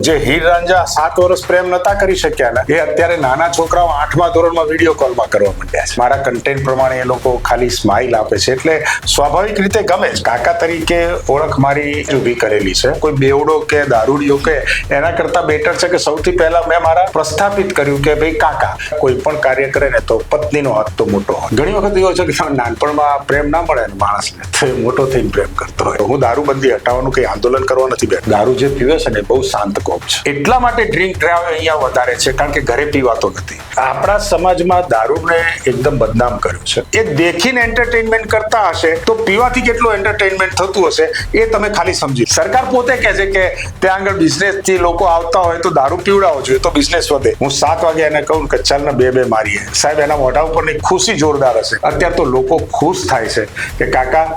જે હીર રાંઝા 7 વર્ષ પ્રેમ નતા કરી શક્યા ને, એ અત્યારે નાના છોકરાઓ 8મા ધોરણમાં વિડીયો કોલમાં કરવા માંડ્યા છે. મારા કન્ટેન્ટ પ્રમાણે એ લોકો ખાલી સ્માઇલ આપે છે, એટલે સ્વાભાવિક રીતે ગમે છે. કાકા તરીકે ઓળખ મારી ઊભી કરેલી છે. કોઈ બેવડો કે દારૂડિયો કે એના કરતા બેટર છે કે સૌથી પહેલા મેં મારા પ્રસ્થાપિત કર્યું કે ભાઈ કાકા કોઈ પણ કાર્ય કરે ને તો પત્નીનો હાથ તો મોટો હોય. ઘણી વખત એવો છે કે નાનપણમાં પ્રેમ ના મળે ને માણસને, તો મોટો થઈને પ્રેમ કરતો હોય. હું દારૂબંધી હટાવવાનું કઈ આંદોલન કરવા નથી બેઠો. દારૂ જે પીવે છે ને બહુ શાંત કોપ છે, એટલા માટે ડ્રિંક ડ્રાઈવ અહીંયા વધારે છે, કારણ કે ઘરે પીવાતો નથી. આપણા સમાજમાં દારૂને એકદમ બદનામ કર્યું છે. એ દેખીને એન્ટરટેનમેન્ટ કરતા હશે તો પીવાથી કેટલું એન્ટરટેનમેન્ટ થતું હશે એ તમે ખાલી સમજી. સરકાર પોતે કહે છે કે ત્યાં આગળ બિઝનેસ થી લોકો આવતા હોય તો દારૂ પીવડાવો જોઈએ તો બિઝનેસ વધે. હું 7 વાગે એને કહું કે ચાલ ને બે મારીએ, સાહેબ એના મોઢા ઉપરની ખુશી જોરદાર હશે. અત્યારે તો લોકો ખુશ થાય છે કે કાકા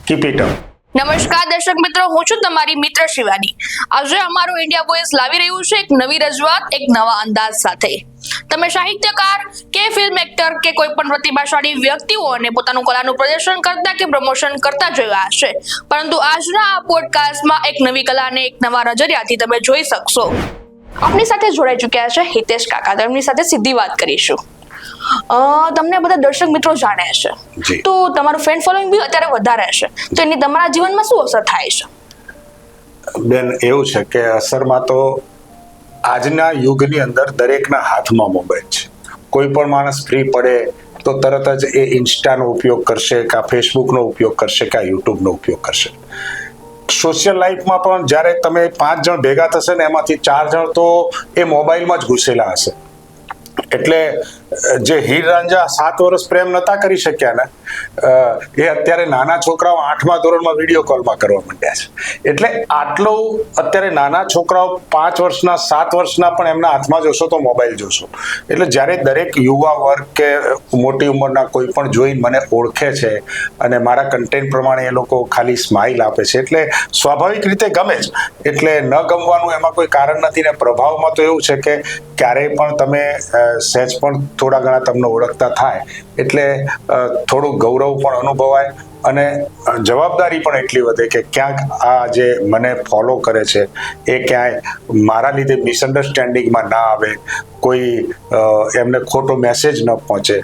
કીપ ઇટ અપ. નમસ્કાર દર્શક મિત્રો, હું છું તમારી મિત્ર શિવાની. આજે અમારું ઇન્ડિયા વોઇસ લાવી રહ્યું છે એક નવી રજૂઆત, એક નવા અંદાજ સાથે. તમે સાહિત્યકાર કે ફિલ્મ એક્ટર કે કોઈ પણ પ્રતિભાશાળી વ્યક્તિઓને પોતાનું કલાનું પ્રદર્શન કરતા કે પ્રમોશન કરતા જોયા હશે, પરંતુ આજના આ પોડકાસ્ટમાં એક નવી કલાને એક નવા નજરિયાથી તમે જોઈ શકશો. આપની સાથે જોડાઈ ચૂક્યા છે હિતેશ કાકા. તેમની સાથે સીધી વાત કરીશું. તમને બધા દર્શક મિત્રો જાણે હશે, તો તમારું ફેન ફોલોઈંગ બી અત્યારે વધારે હશે, તો એની તમારા જીવનમાં શું અસર થાય છે? બેન, એવું છે કે અસરમાં તો આજના યુગની અંદર દરેકના હાથમાં મોબાઈલ છે. કોઈ પણ માણસ ફ્રી પડે તો તરત જ એ ઇન્સ્ટાનો ઉપયોગ કરશે, કે ફેસબુકનો ઉપયોગ કરશે, કે યુટ્યુબનો ઉપયોગ કરશે. સોશિયલ લાઈફમાં પણ જ્યારે તમે 5 જણ ભેગા થશે ને એમાંથી 4 જણ તો એ મોબાઈલમાં જ ઘૂસેલા હશે. એટલે જે હીર રાંઝા 7 વર્ષ પ્રેમ નતા કરી શક્યા ને, એ અત્યારે નાના છોકરાઓ 8મા ધોરણમાં વિડીયો કોલમાં કરવા માંડ્યા છે. એટલે આટલું અત્યારે નાના છોકરાઓ 5 વર્ષના 7 વર્ષના પણ એમના હાથમાં જોશો તો મોબાઈલ જોશો. એટલે જ્યારે દરેક યુવા વર્ગ કે મોટી ઉંમરના કોઈ પણ જોઈને મને ઓળખે છે અને મારા કન્ટેન્ટ પ્રમાણે એ લોકો ખાલી સ્માઇલ આપે છે, એટલે સ્વાભાવિક રીતે ગમે છે. એટલે ન ગમવાનું એમાં કોઈ કારણ નથી. ને પ્રભાવમાં તો એવું છે કે ક્યારેય પણ તમે સહેજ પણ થોડા ઘણા તમને ઓળખતા થાય એટલે થોડું ગૌરવ પણ અનુભવાય અને જવાબદારી પણ એટલી વધે કે ક્યાંક આ જે મને ફોલો કરે છે એ ક્યાંય મારા લીધે મિસઅન્ડરસ્ટેન્ડિંગમાં ના આવે, કોઈ એમને ખોટો મેસેજ ન પહોંચે,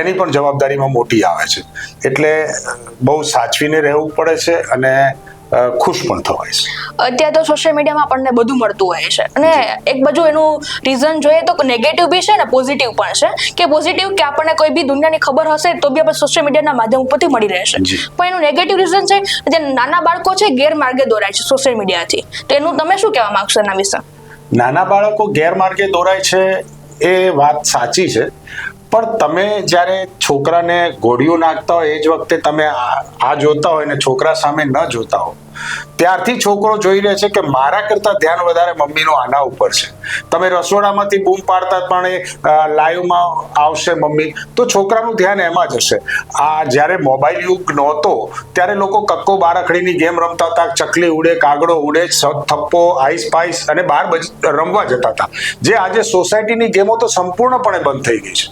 એની પણ જવાબદારીમાં મોટી આવે છે. એટલે બહુ સાચવીને રહેવું પડે છે અને ખુશ પણ થવાય છે. અત્યારે તો સોશિયલ મીડિયામાં આપણને બધું મળતું હોય છે, અને એક બાજુ એનું રીઝન જોઈએ તો નેગેટિવ બી છે ને પોઝિટિવ પણ છે. કે પોઝિટિવ કે આપણને કોઈ બી દુનિયાની ખબર હશે તો બી આપણે સોશિયલ મીડિયાના માધ્યમ ઉપરથી મળી રહેશે, પણ એનું નેગેટિવ રીઝન છે જે નાના બાળકો છે ગેરમાર્ગે દોરાય છે સોશિયલ મીડિયાથી. તો એનું તમે શું કહેવા માંગશો એના વિશે? નાના બાળકો ગેરમાર્ગે દોરાય છે એ વાત સાચી છે, પણ તમે જ્યારે છોકરાને ગોળીઓ નાખતા હોય એ જ વખતે તમે આ જોતા હોય ને છોકરા સામે ન જોતા હો, ત્યારથી છોકરો જોઈ લે છે કે મારા કરતા ધ્યાન વધારે મમ્મીનો આના ઉપર છે. તમે રસોડામાંથી બૂમ પાડતા પણ એ લાઈવમાં આવશે મમ્મી, તો છોકરાનું ધ્યાન એમાં જ હશે. આ જ્યારે મોબાઈલ યુગ નહોતો ત્યારે લોકો કક્કો બારખડીની ગેમ રમતા હતા, ચકલી ઉડે, કાગડો ઉડે, થપ્પો, આઈસ પાઈસ અને બહાર રમવા જતા હતા. જે આજે સોસાયટીની ગેમો તો સંપૂર્ણપણે બંધ થઈ ગઈ છે.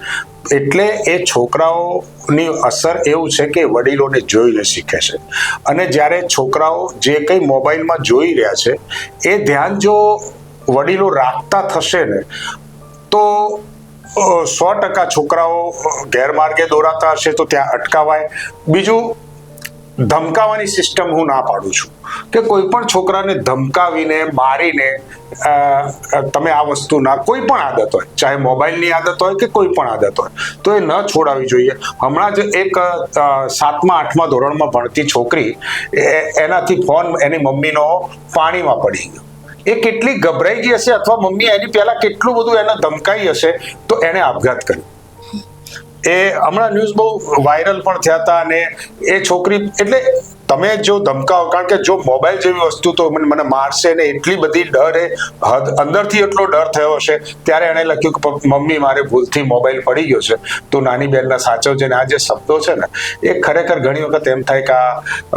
એટલે એ છોકરાઓની અસર એવું છે કે વડીલોને જોઈને શીખે છે. અને જ્યારે છોકરાઓ જે કંઈ મોબાઈલમાં જોઈ રહ્યા છે એ ધ્યાન જો વડીલો રાખતા થશે ને તો 100% છોકરાઓ ગેરમાર્ગે દોરાતા હશે તો ત્યાં અટકાવાય. બીજું, ધમકાવાની સિસ્ટમ હું ના પાડું છું કે કોઈ પણ છોકરાને ધમકાવીને મારીને તમે આ વસ્તુ ના, કોઈ પણ આદત હોય, ચાહે મોબાઈલની આદત હોય કે કોઈ પણ આદત હોય, તો એ ન છોડાવી જોઈએ. હમણાં જ એક 7મા 8મા ધોરણમાં ભણતી છોકરી, એનાથી ફોન એની મમ્મીનો પાણીમાં પડી ગયો. એ કેટલી ગભરાઈ ગઈ હશે, અથવા મમ્મી એની પહેલા કેટલું બધું એને ધમકાઈ હશે તો એને આપઘાત કર્યો. એ હમણાં ન્યૂઝ બહુ વાયરલ પણ થયા હતા. અને એ છોકરી, એટલે તમે જો ધમકાવો, કારણ કે જો મોબાઈલ જેવી વસ્તુ તો મને મારશે ને એટલી બધી ડર, એ અંદરથી એટલો ડર થયો હશે ત્યારે એણે લખ્યું કે મમ્મી મારે ભૂલથી મોબાઈલ પડી ગયો છે તો નાની બહેનના સાચવજે. ને આ જે શબ્દો છે ને એ ખરેખર ઘણી વખત એમ થાય કે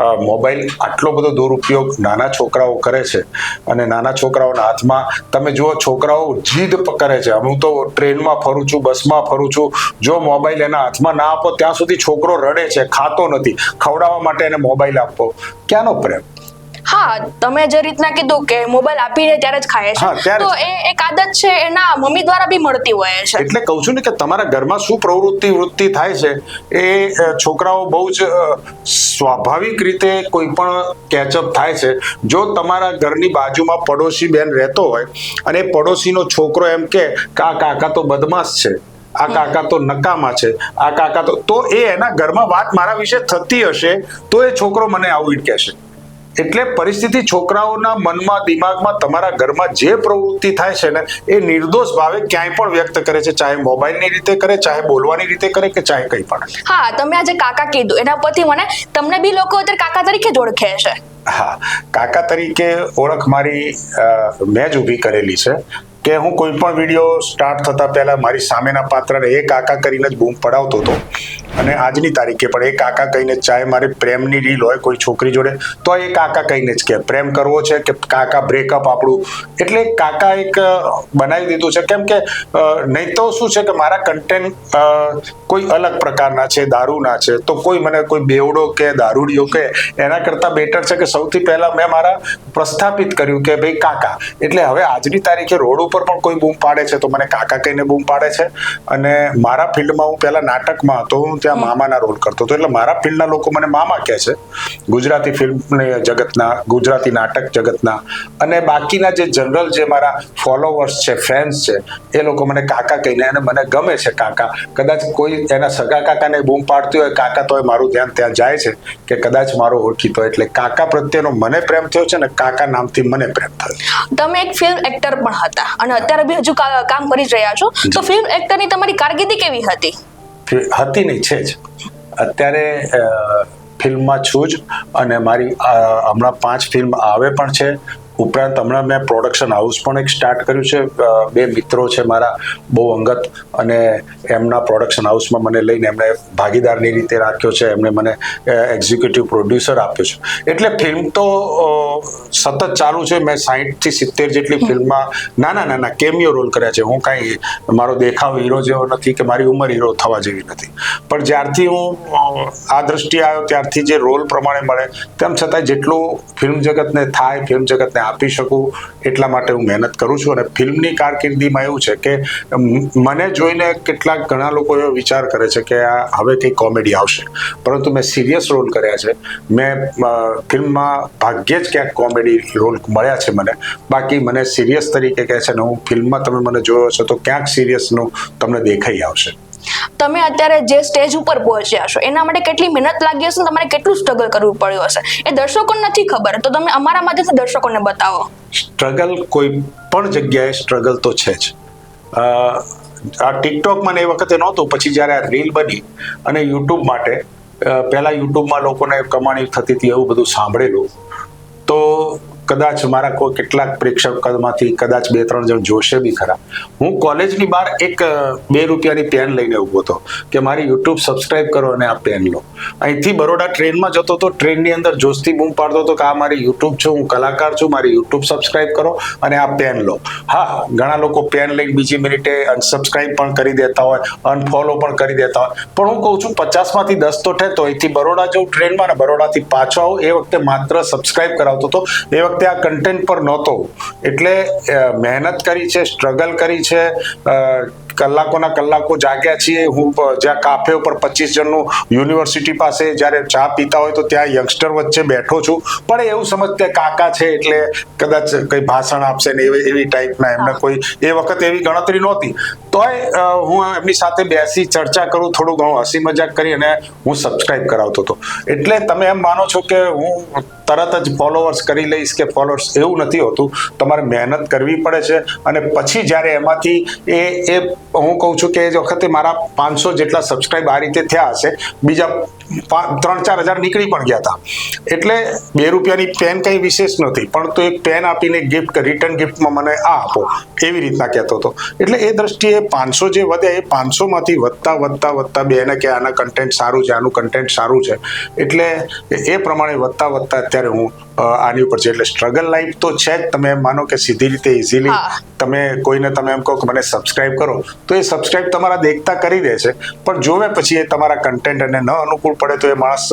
આ મોબાઈલ આટલો બધો દુરુપયોગ નાના છોકરાઓ કરે છે. અને નાના છોકરાઓના હાથમાં તમે જુઓ, છોકરાઓ જીદ કરે છે. હું તો ટ્રેનમાં ફરું છું, બસમાં ફરું છું, જો મોબાઈલ એના હાથમાં ના આપો ત્યાં સુધી છોકરો રડે છે, ખાતો નથી. ખવડાવવા માટે એને મોબાઈલ આપો, ક્યાંનો પ્રેમ? હા, તમે જે રીતના કીધું કે મોબાઈલ આપીને ત્યારે જ ખાય હા, છે, ત્યારે તો એ એક આદત છે એના મમ્મી દ્વારા બી મળતી હોય છે. એટલે કહું છું ને કે તમારા ઘરમાં શું વૃત્તિ થાય છે એ છોકરાઓ બહુ જ સ્વાભાવિક રીતે કોઈ પણ કેચઅપ થાય છે. જો તમારા ઘરની બાજુમાં પડોશી બેન રહેતો હોય અને પડોશીનો છોકરો એમ કે આ કાકા તો બદમાશ છે, આ કાકા તો નકામા છે, આ કાકા તો એ એના ઘરમાં વાત મારા વિશે થતી હશે તો એ છોકરો મને આવું કહેશે. એટલે પરિસ્થિતિ છોકરાઓના મનમાં દિમાગમાં તમારા ઘરમાં જે પ્રવૃત્તિ થાય છે ને એ નિર્દોષ ભાવે ક્યાંય પણ વ્યક્ત કરે છે, ચાહે મોબાઈલની રીતે કરે, ચાહે બોલવાની રીતે કરે કે ચાહે કંઈ પણ. હા, તમે આજે કાકા કીધું એના પરથી તમને બી લોકો અત્યારે કાકા તરીકે જ ઓળખે છે. હા, કાકા તરીકે ઓળખ મારી મેં જ ઊભી કરેલી છે કે હું કોઈ પણ વિડીયો સ્ટાર્ટ થતા પહેલા મારી સામેના પાત્રને એ કાકા કરીને જ બૂમ પડાવતો હતો. અને આજની તારીખે પણ એ કાકા કહીને, ચાહે મારી પ્રેમની રીલ હોય કોઈ છોકરી જોડે તો એ કાકા કહીને જ કે પ્રેમ કરવો છે કે કાકા બ્રેકઅપ આપણું, એટલે કાકા એક બનાવી દીધું છે. કેમ કે નહીં તો શું છે કે મારા કન્ટેન્ટ કોઈ અલગ પ્રકારના છે, દારૂના છે, તો કોઈ બેવડો કે દારૂડિયો કે એના કરતાં બેટર છે કે સૌથી પહેલા મેં મારા પ્રસ્થાપિત કર્યું કે ભાઈ કાકા. એટલે હવે આજની તારીખે રોડ ઉપર પણ કોઈ બૂમ પાડે છે તો મને કાકા કહીને બૂમ પાડે છે. અને મારા ફિલ્ડમાં હું પહેલા નાટકમાં હતો, હું ત્યાં મામાના રોલ કરતો હતો, એટલે મારા ફિલ્ડના લોકો મને મામા કહે છે, ગુજરાતી ફિલ્મ જગતના, ગુજરાતી નાટક જગતના. અને બાકીના જે જનરલ જે મારા ફોલોવર્સ છે, ફેન્સ છે, એ લોકો મને કાકા કહીને, અને મને ગમે છે કાકા. કદાચ કોઈ એના સગા કાકાને બૂમ પાડતી હોય કાકા, તો મારું ધ્યાન ત્યાં જાય છે કે કદાચ મારો ઓળખીતો. એટલે કાકા પ્રત્યેનો મને પ્રેમ થયો છે ને કાકા નામથી મને પ્રેમ થયો. તમે એક ફિલ્મ એક્ટર પણ હતા અને અત્યારે બી હજુ કામ કરી રહ્યા છો, તો ફિલ્મ એક્ટરની તમારી કારકિર્દી કેવી હતી? હતી નહીં, છે જ. અત્યારે ફિલ્મમાં છું જ અને મારી હમણાં 5 ફિલ્મ આવે પણ છે. ઉપરાંત હમણાં મેં પ્રોડક્શન હાઉસ પણ એક સ્ટાર્ટ કર્યું છે. 2 મિત્રો છે મારા બહુ અંગત, અને એમના પ્રોડક્શન હાઉસમાં મને લઈને એમણે ભાગીદારની રીતે રાખ્યો છે. એમણે મને એક્ઝિક્યુટિવ પ્રોડ્યુસર આપ્યો છે. એટલે ફિલ્મ તો સતત ચાલુ છે. મેં 60 થી 70 જેટલી ફિલ્મમાં નાના કેમિયો રોલ કર્યા છે. હું કાંઈ મારો દેખાવ હીરો જેવો નથી કે મારી ઉંમર હીરો થવા જેવી નથી, પણ જ્યારથી હું આ દ્રષ્ટિએ આવ્યો ત્યારથી જે રોલ પ્રમાણે મળે, તેમ છતાં જેટલું ફિલ્મ જગતને થાય, ફિલ્મ જગતને આપી શકું એટલા માટે હું મહેનત કરું છું. અને ફિલ્મની કારકિર્દીમાં એવું છે કે મને જોઈને કેટલાક ઘણા લોકો એવો વિચાર કરે છે કે આ હવે કંઈ કોમેડી આવશે, પરંતુ મેં સિરિયસ રોલ કર્યા છે. મેં ફિલ્મમાં ભાગ્યે જ ક્યાંક કોમેડી રોલ મળ્યા છે મને, બાકી મને સિરિયસ તરીકે કહે છે ને હું ફિલ્મમાં તમે મને જોયો છો તો ક્યાંક સિરિયસનું તમને દેખાઈ આવશે. તમે અત્યારે જે સ્ટેજ ઉપર પહોંચ્યા છો એના માટે કેટલી મહેનત લાગી હશે, તમારે કેટલું સ્ટ્રગલ કરવું પડ્યું હશે, એ દર્શકોને નથી ખબર, તો તમે અમારા માધ્યમથી દર્શકોને બતાવો. સ્ટ્રગલ કોઈ પણ જગ્યાએ સ્ટ્રગલ તો છે જ. આ ટિકટોકમાં એ વખતે નહોતું, પછી જ્યારે આ રીલ બની અને યુટ્યુબ માટે પહેલા યુટ્યુબમાં લોકોને કમાણી થતી હતી એવું બધું સાંભળેલું, તો કદાચ મારા કોઈ કેટલાક પ્રેક્ષકોમાંથી કદાચ 2-3 જણ જોશે બી ખરા. હું કોલેજની બહાર એક 2 રૂપિયાની પેન લઈને ઊભો હતો કે મારી યુટ્યુબ સબસ્ક્રાઇબ કરો અને આ પેન લો. અહીંથી બરોડા ટ્રેનમાં જતો હતો, ટ્રેનની અંદર જોશથી બૂમ પાડતો હતો કે આ મારી યુટ્યુબ છે, હું કલાકાર છું, મારી યુટ્યુબ સબસ્ક્રાઇબ કરો અને આ પેન લો. હા, ઘણા લોકો પેન લઈને બીજી મિનિટે અનસબસ્ક્રાઇબ પણ કરી દેતા હોય, અનફોલો પણ કરી દેતા હોય, પણ હું કહું છું 50માંથી 10 તો થાય. તો અહીંથી બરોડા જવું ટ્રેનમાં ને બરોડાથી પાછો આવું, એ વખતે માત્ર સબસ્ક્રાઇબ કરાવતો હતો. એ વખતે આ કન્ટેન્ટ પર નહોતો. એટલે મહેનત કરી છે, સ્ટ્રગલ કરી છે, કલાકોના કલાકો જાગ્યા છીએ. હું જ્યાં કાફે ઉપર 25 જણનું યુનિવર્સિટી પાસે જ્યારે ચા પીતા હોય તો ત્યાં યંગસ્ટર વચ્ચે બેઠો છું, પણ એવું સમજતે કાકા છે એટલે કદાચ કંઈ ભાષણ આપશે ને એવી ટાઈપના, એમને કોઈ એ વખત એવી ગણતરી નહોતી. તોય હું એમની સાથે બેસી ચર્ચા કરું, થોડું ઘણું હસી મજાક કરી અને હું સબસ્ક્રાઇબ કરાવતો હતો. એટલે તમે એમ માનો છો કે હું તરત જ ફોલોવર્સ કરી લઈશ કે ફોલોવર્સ, એવું નથી હોતું. તમારે મહેનત કરવી પડે છે. અને પછી જ્યારે એમાંથી એ હું કહું છું કે એ વખતે મારા 500 જેટલા સબસ્ક્રાઇબ આ રીતે થયા હશે, બીજા 3-4 હજાર નીકળી પણ ગયા હતા. એટલે 2 રૂપિયાની પેન કંઈ વિશેષ નથી, પણ તો એક પેન આપીને ગિફ્ટ, રિટર્ન ગિફ્ટમાં મને આ આપો, એવી રીતના કહેતો હતો. એટલે એ દ્રષ્ટિએ 500 જે વધ્યા એ 500માંથી વધતા બેને કે આના કન્ટેન્ટ સારું છે, આનું કન્ટેન્ટ સારું છે, એટલે એ પ્રમાણે વધતા અત્યારે હું આની ઉપર છે. એટલે સ્ટ્રગલ લાઈફ તો છે જ. તમે એમ માનો કે સીધી રીતે ઇઝીલી તમે કોઈને તમે એમ કહો કે મને સબસ્ક્રાઇબ કરો તો એ સબસ્ક્રાઇબ તમારા દેખતા કરી દે છે, પણ જોવે પછી એ તમારા કન્ટેન્ટ અને ન અનુકૂળ પડે તો એ માણસ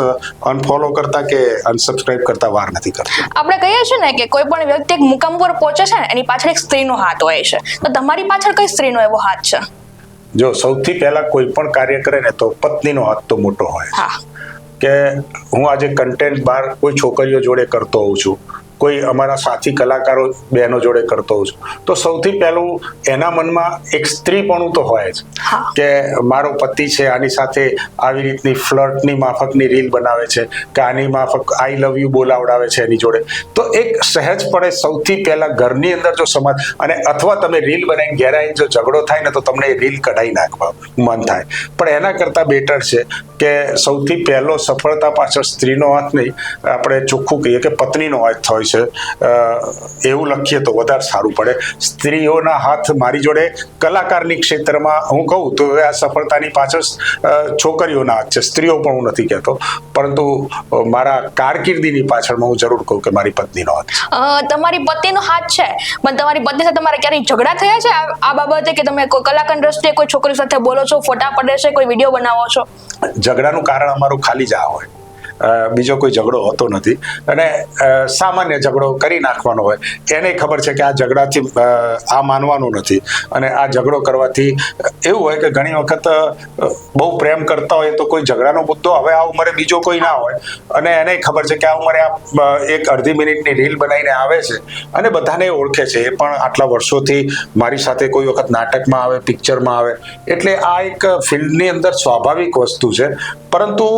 અનફોલો કરતા કે અનસબસ્ક્રાઇબ કરતા વાર નથી કરતો. આપણે કહીએ છીએ ને કે કોઈ પણ વ્યક્તિ એક મુકામ પર પહોંચે છે ને એની પાછળ એક સ્ત્રીનો હાથ હોય છે, તો તમારી પાછળ કઈ સ્ત્રીનો એવો હાથ છે? જો સૌથી પહેલા કોઈ પણ કાર્ય કરે ને તો પત્નીનો હાથ તો મોટો હોય છે. કે હું આજે કન્ટેન્ટ બહાર કોઈ છોકરીઓ જોડે કરતો હોઉં છું, કોઈ અમારા સાથી કલાકારો બહેનો જોડે કરતો હોઉં છું, તો સૌથી પહેલું એના મનમાં એક સ્ત્રીપણું તો હોય જ કે મારો પતિ છે, આની સાથે આવી રીતની ફ્લર્ટની માફકની રીલ બનાવે છે કે આની માફક આઈ લવ યુ બોલાવડાવે છે એની જોડે, તો એક સહેજપણે સૌથી પહેલા ઘરની અંદર જો સમાજ અને અથવા તમે રીલ બનાવીને ઘેર આવીને જો ઝઘડો થાય ને તો તમને એ રીલ કઢાઈ નાખવા મન થાય. પણ એના કરતાં બેટર છે કે સૌથી પહેલો સફળતા પાછળ સ્ત્રીનો હાથ નહીં, આપણે ચોખ્ખું કહીએ કે પત્નીનો હાથ હોય છે, એવું લખીએ તો વધારે સારું પડે. સ્ત્રીઓના હાથ મારી જોડે કલાકારની ક્ષેત્રમાં હું કહું તો આ સફળતાની પાછળ છોકરીઓના હાથ છે, સ્ત્રીઓ પણ હું નથી કહેતો, પરંતુ મારા કારકિર્દીની પાછળમાં હું જરૂર કહું કે મારી પત્નીનો હાથ. તમારી પત્નીનો હાથ છે, પણ તમારી પત્ની સાથે તમારે ક્યારેય ઝઘડા થયા છે આ બાબતે કે તમે કોઈ કલાકારની દ્રષ્ટિએ કોઈ છોકરી સાથે બોલો છો, ફોટા પડે છે, કોઈ વિડીયો બનાવો છો? ઝઘડાનું કારણ અમારું ખાલી જ આ હોય, બીજો કોઈ ઝઘડો હોતો નથી. અને સામાન્ય ઝઘડો કરી નાખવાનો હોય, એને ખબર છે કે આ ઝઘડાથી આ માનવાનું નથી, અને આ ઝઘડો કરવાથી એવું હોય કે ઘણી વખત બહુ પ્રેમ કરતા હોય તો કોઈ ઝઘડાનો મુદ્દો હવે આ ઉંમરે બીજો કોઈ ના હોય, અને એને ખબર છે કે આ ઉંમરે આ એક અડધી મિનિટની રીલ બનાવીને આવે છે અને બધાને ઓળખે છે, એ પણ આટલા વર્ષોથી મારી સાથે કોઈ વખત નાટકમાં આવે, પિક્ચરમાં આવે, એટલે આ એક ફિલ્ડની અંદર સ્વાભાવિક વસ્તુ છે. પરંતુ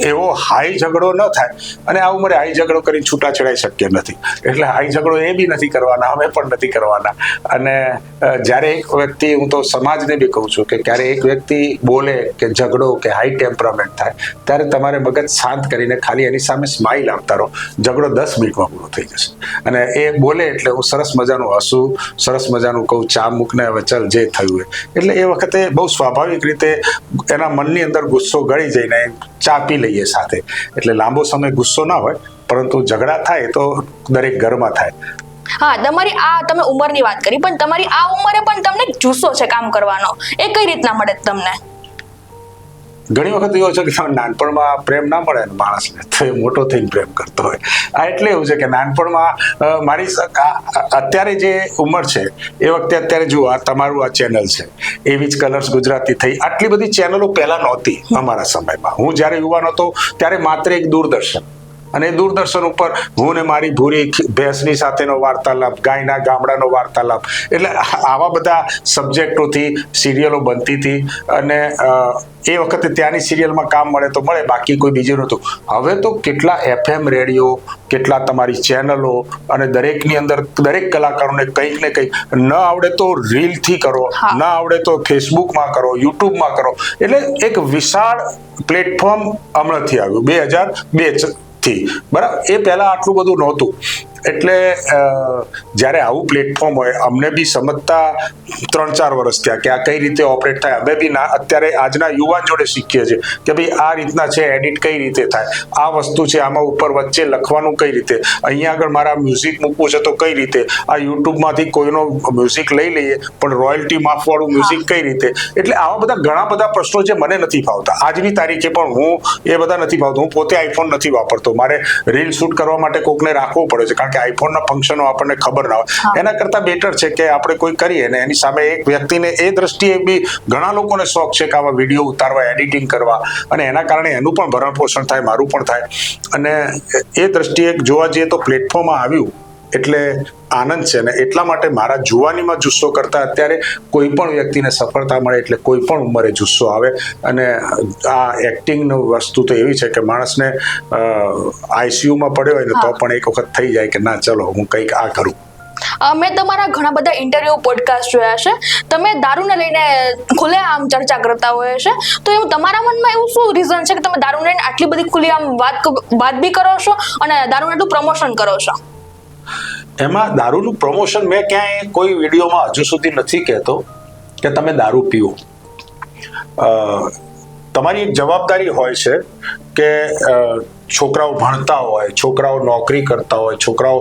એવો હાઈ ઝઘડો ન થાય, અને આ ઉંમરે હાઈ ઝઘડો કરીને છૂટા છેડાઈ શક્ય નથી, એટલે હાઈ ઝઘડો એ બી નથી કરવાના, અમે પણ નથી કરવાના. અને જ્યારે એક વ્યક્તિ, હું તો સમાજને બી કહું છું કે ક્યારે એક વ્યક્તિ બોલે કે ઝઘડો કે હાઈ ટેમ્પરામેન્ટ થાય ત્યારે તમારે મગજ શાંત કરીને ખાલી એની સામે સ્માઇલ આપતા રહો, ઝઘડો 10 મિનિટમાં પૂરો થઈ જશે. અને એ બોલે એટલે હું સરસ મજાનું હસું, સરસ મજાનું કહું ચા મૂકને હવે ચાલ જે થયું એટલે એ વખતે બહુ સ્વાભાવિક રીતે એના મનની અંદર ગુસ્સો ગળી જઈને ચા પી લઈએ સાથે. એટલે લાંબો સમય ગુસ્સો ના હોય, પરંતુ ઝઘડા થાય તો દરેક ઘરમાં થાય. હા, તમારી આ તમે ઉંમરની વાત કરી, પણ તમારી આ ઉંમરે પણ તમને જુસ્સો છે કામ કરવાનો, એ કઈ રીતના મળે તમને? ઘણી વખત એવો છે કે નાનપણમાં પ્રેમ ના મળે ને માણસને, તો એ મોટો થઈને પ્રેમ કરતો હોય. આ એટલે એવું છે કે નાનપણમાં મારી અત્યારે જે ઉંમર છે એ વખતે, અત્યારે જુઓ આ તમારું આ ચેનલ છે, એવી જ કલર્સ ગુજરાતી થઈ, આટલી બધી ચેનલો પહેલા નહોતી અમારા સમયમાં. હું જ્યારે યુવાન હતો ત્યારે માત્ર એક દૂરદર્શન, અને દૂરદર્શન ઉપર હું ને મારી ભૂરી ભેંસની સાથેનો વાર્તાલાપ, ગાયના ગામડાનો વાર્તાલાપ, એટલે આવા બધા સબ્જેક્ટોથી સિરિયલો બનતી હતી. અને એ વખતે ત્યાંની સિરિયલમાં કામ મળે તો મળે, બાકી કોઈ બીજું નહોતું. હવે તો કેટલા FM રેડિયો, કેટલા તમારી ચેનલો, અને દરેકની અંદર દરેક કલાકારોને કંઈક ને કંઈક, ન આવડે તો રીલથી કરો, ન આવડે તો ફેસબુકમાં કરો, યુટ્યુબમાં કરો. એટલે એક વિશાળ પ્લેટફોર્મ હમણાંથી આવ્યું 2002 થી, બરાબર. એ પહેલા આટલું બધું નહોતું. એટલે જ્યારે આવું પ્લેટફોર્મ હોય, અમને બી સમજતા 3-4 વર્ષ થયા કે આ કઈ રીતે ઓપરેટ થાય. અમે બી અત્યારે આજના યુવાન જોડે શીખીએ છીએ કે ભાઈ આ રીતના છે, એડિટ કઈ રીતે થાય, આ વસ્તુ છે, આમાં ઉપર વચ્ચે લખવાનું કઈ રીતે, અહીંયા આગળ મારા મ્યુઝિક મૂકવું છે તો કઈ રીતે, આ યુટ્યુબમાંથી કોઈનો મ્યુઝિક લઈ લઈએ પણ રોયલ્ટી માફવાળું મ્યુઝિક કઈ રીતે. એટલે આવા બધા ઘણા બધા પ્રશ્નો જે મને નથી ફાવતા. આજની તારીખે પણ હું એ બધા નથી ફાવતું. હું પોતે આઈફોન નથી વાપરતો, મારે રીલ શૂટ કરવા માટે કોકને રાખવું પડે છે, કારણ કે આઈફોનના ફંક્શનો આપણને ખબર ના હોય. એના કરતાં બેટર છે કે આપણે કોઈ કરીએ ને એની સામે એક વ્યક્તિને એ દ્રષ્ટિએ બી ઘણા લોકોને શોખ છે કે આવા વિડીયો ઉતારવા, એડિટિંગ કરવા, અને એના કારણે એનું પણ ભરણ પોષણ થાય, મારું પણ થાય. અને એ દ્રષ્ટિએ જોવા જઈએ તો પ્લેટફોર્મમાં આવ્યું એટલે આનંદ છે. ને એટલા માટે મારા જુવાનીમાં જુસ્સો કરતા અત્યારે કોઈ પણ વ્યક્તિને સફળતા મળે એટલે કોઈ પણ ઉંમરે જુસ્સો આવે. અને આ એક્ટિંગનું વસ્તુ તો એવી છે કે માણસને ICUમાં પડ્યો હોય ને તો પણ એક વખત થઈ જાય કે ના ચલો હું કંઈક આ કરું. મેં તમારા ઘણા બધા ઇન્ટરવ્યુ પોડકાસ્ટ જોયા છે, તમે દારૂને લઈને ખુલ્લેઆમ ચર્ચા કરતા હોય છે, તો એવું તમારા મનમાં એવું શું રીઝન છે કે તમે દારૂને લઈને આટલી બધી ખુલ્લેઆમ વાત બી કરો છો અને દારૂનું એટલું પ્રમોશન કરો છો? એમાં દારૂનું પ્રમોશન મેં ક્યાંય કોઈ વિડીયોમાં હજુ સુધી નથી કહેતો કે તમે દારૂ પીવો. તમારી એક જવાબદારી હોય છે કે છોકરાઓ ભણતા હોય, છોકરાઓ નોકરી કરતા હોય, છોકરાઓ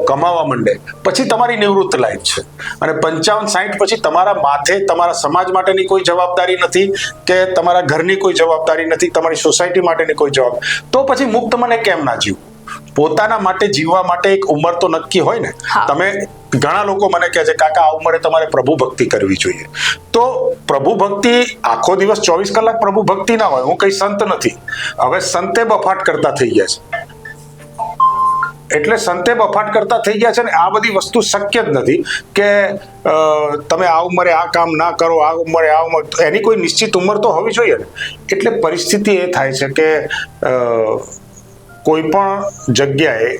કમાવા માંડે, પછી તમારી નિવૃત્ત લાઈફ છે અને 55-60 પછી તમારા માથે તમારા સમાજ માટેની કોઈ જવાબદારી નથી કે તમારા ઘરની કોઈ જવાબદારી નથી, તમારી સોસાયટી માટેની કોઈ જવાબદારી, તો પછી મુક્ત મને કેમ ના જીવવું? પોતાના માટે જીવવા માટે એક ઉંમર તો નક્કી હોય ને. તમે ઘણા લોકો મને કહે છે કાકા આ ઉંમરે તમારે પ્રભુ ભક્તિ કરવી જોઈએ. તો પ્રભુ ભક્તિ આખો દિવસ 24 કલાક પ્રભુ ભક્તિ ના હોય. હું કઈ સંત નથી, હવે સંતે બફાટ કરતા થઈ ગયા છે. એટલે સંતે બફાટ કરતા થઈ ગયા છે ને આ બધી વસ્તુ શક્ય જ નથી કે તમે આ ઉંમરે આ કામ ના કરો, આ ઉંમરે આ ઉંમર, એની કોઈ નિશ્ચિત ઉંમર તો હોવી જોઈએ ને. એટલે પરિસ્થિતિ એ થાય છે કે કોઈ પણ જગ્યાએ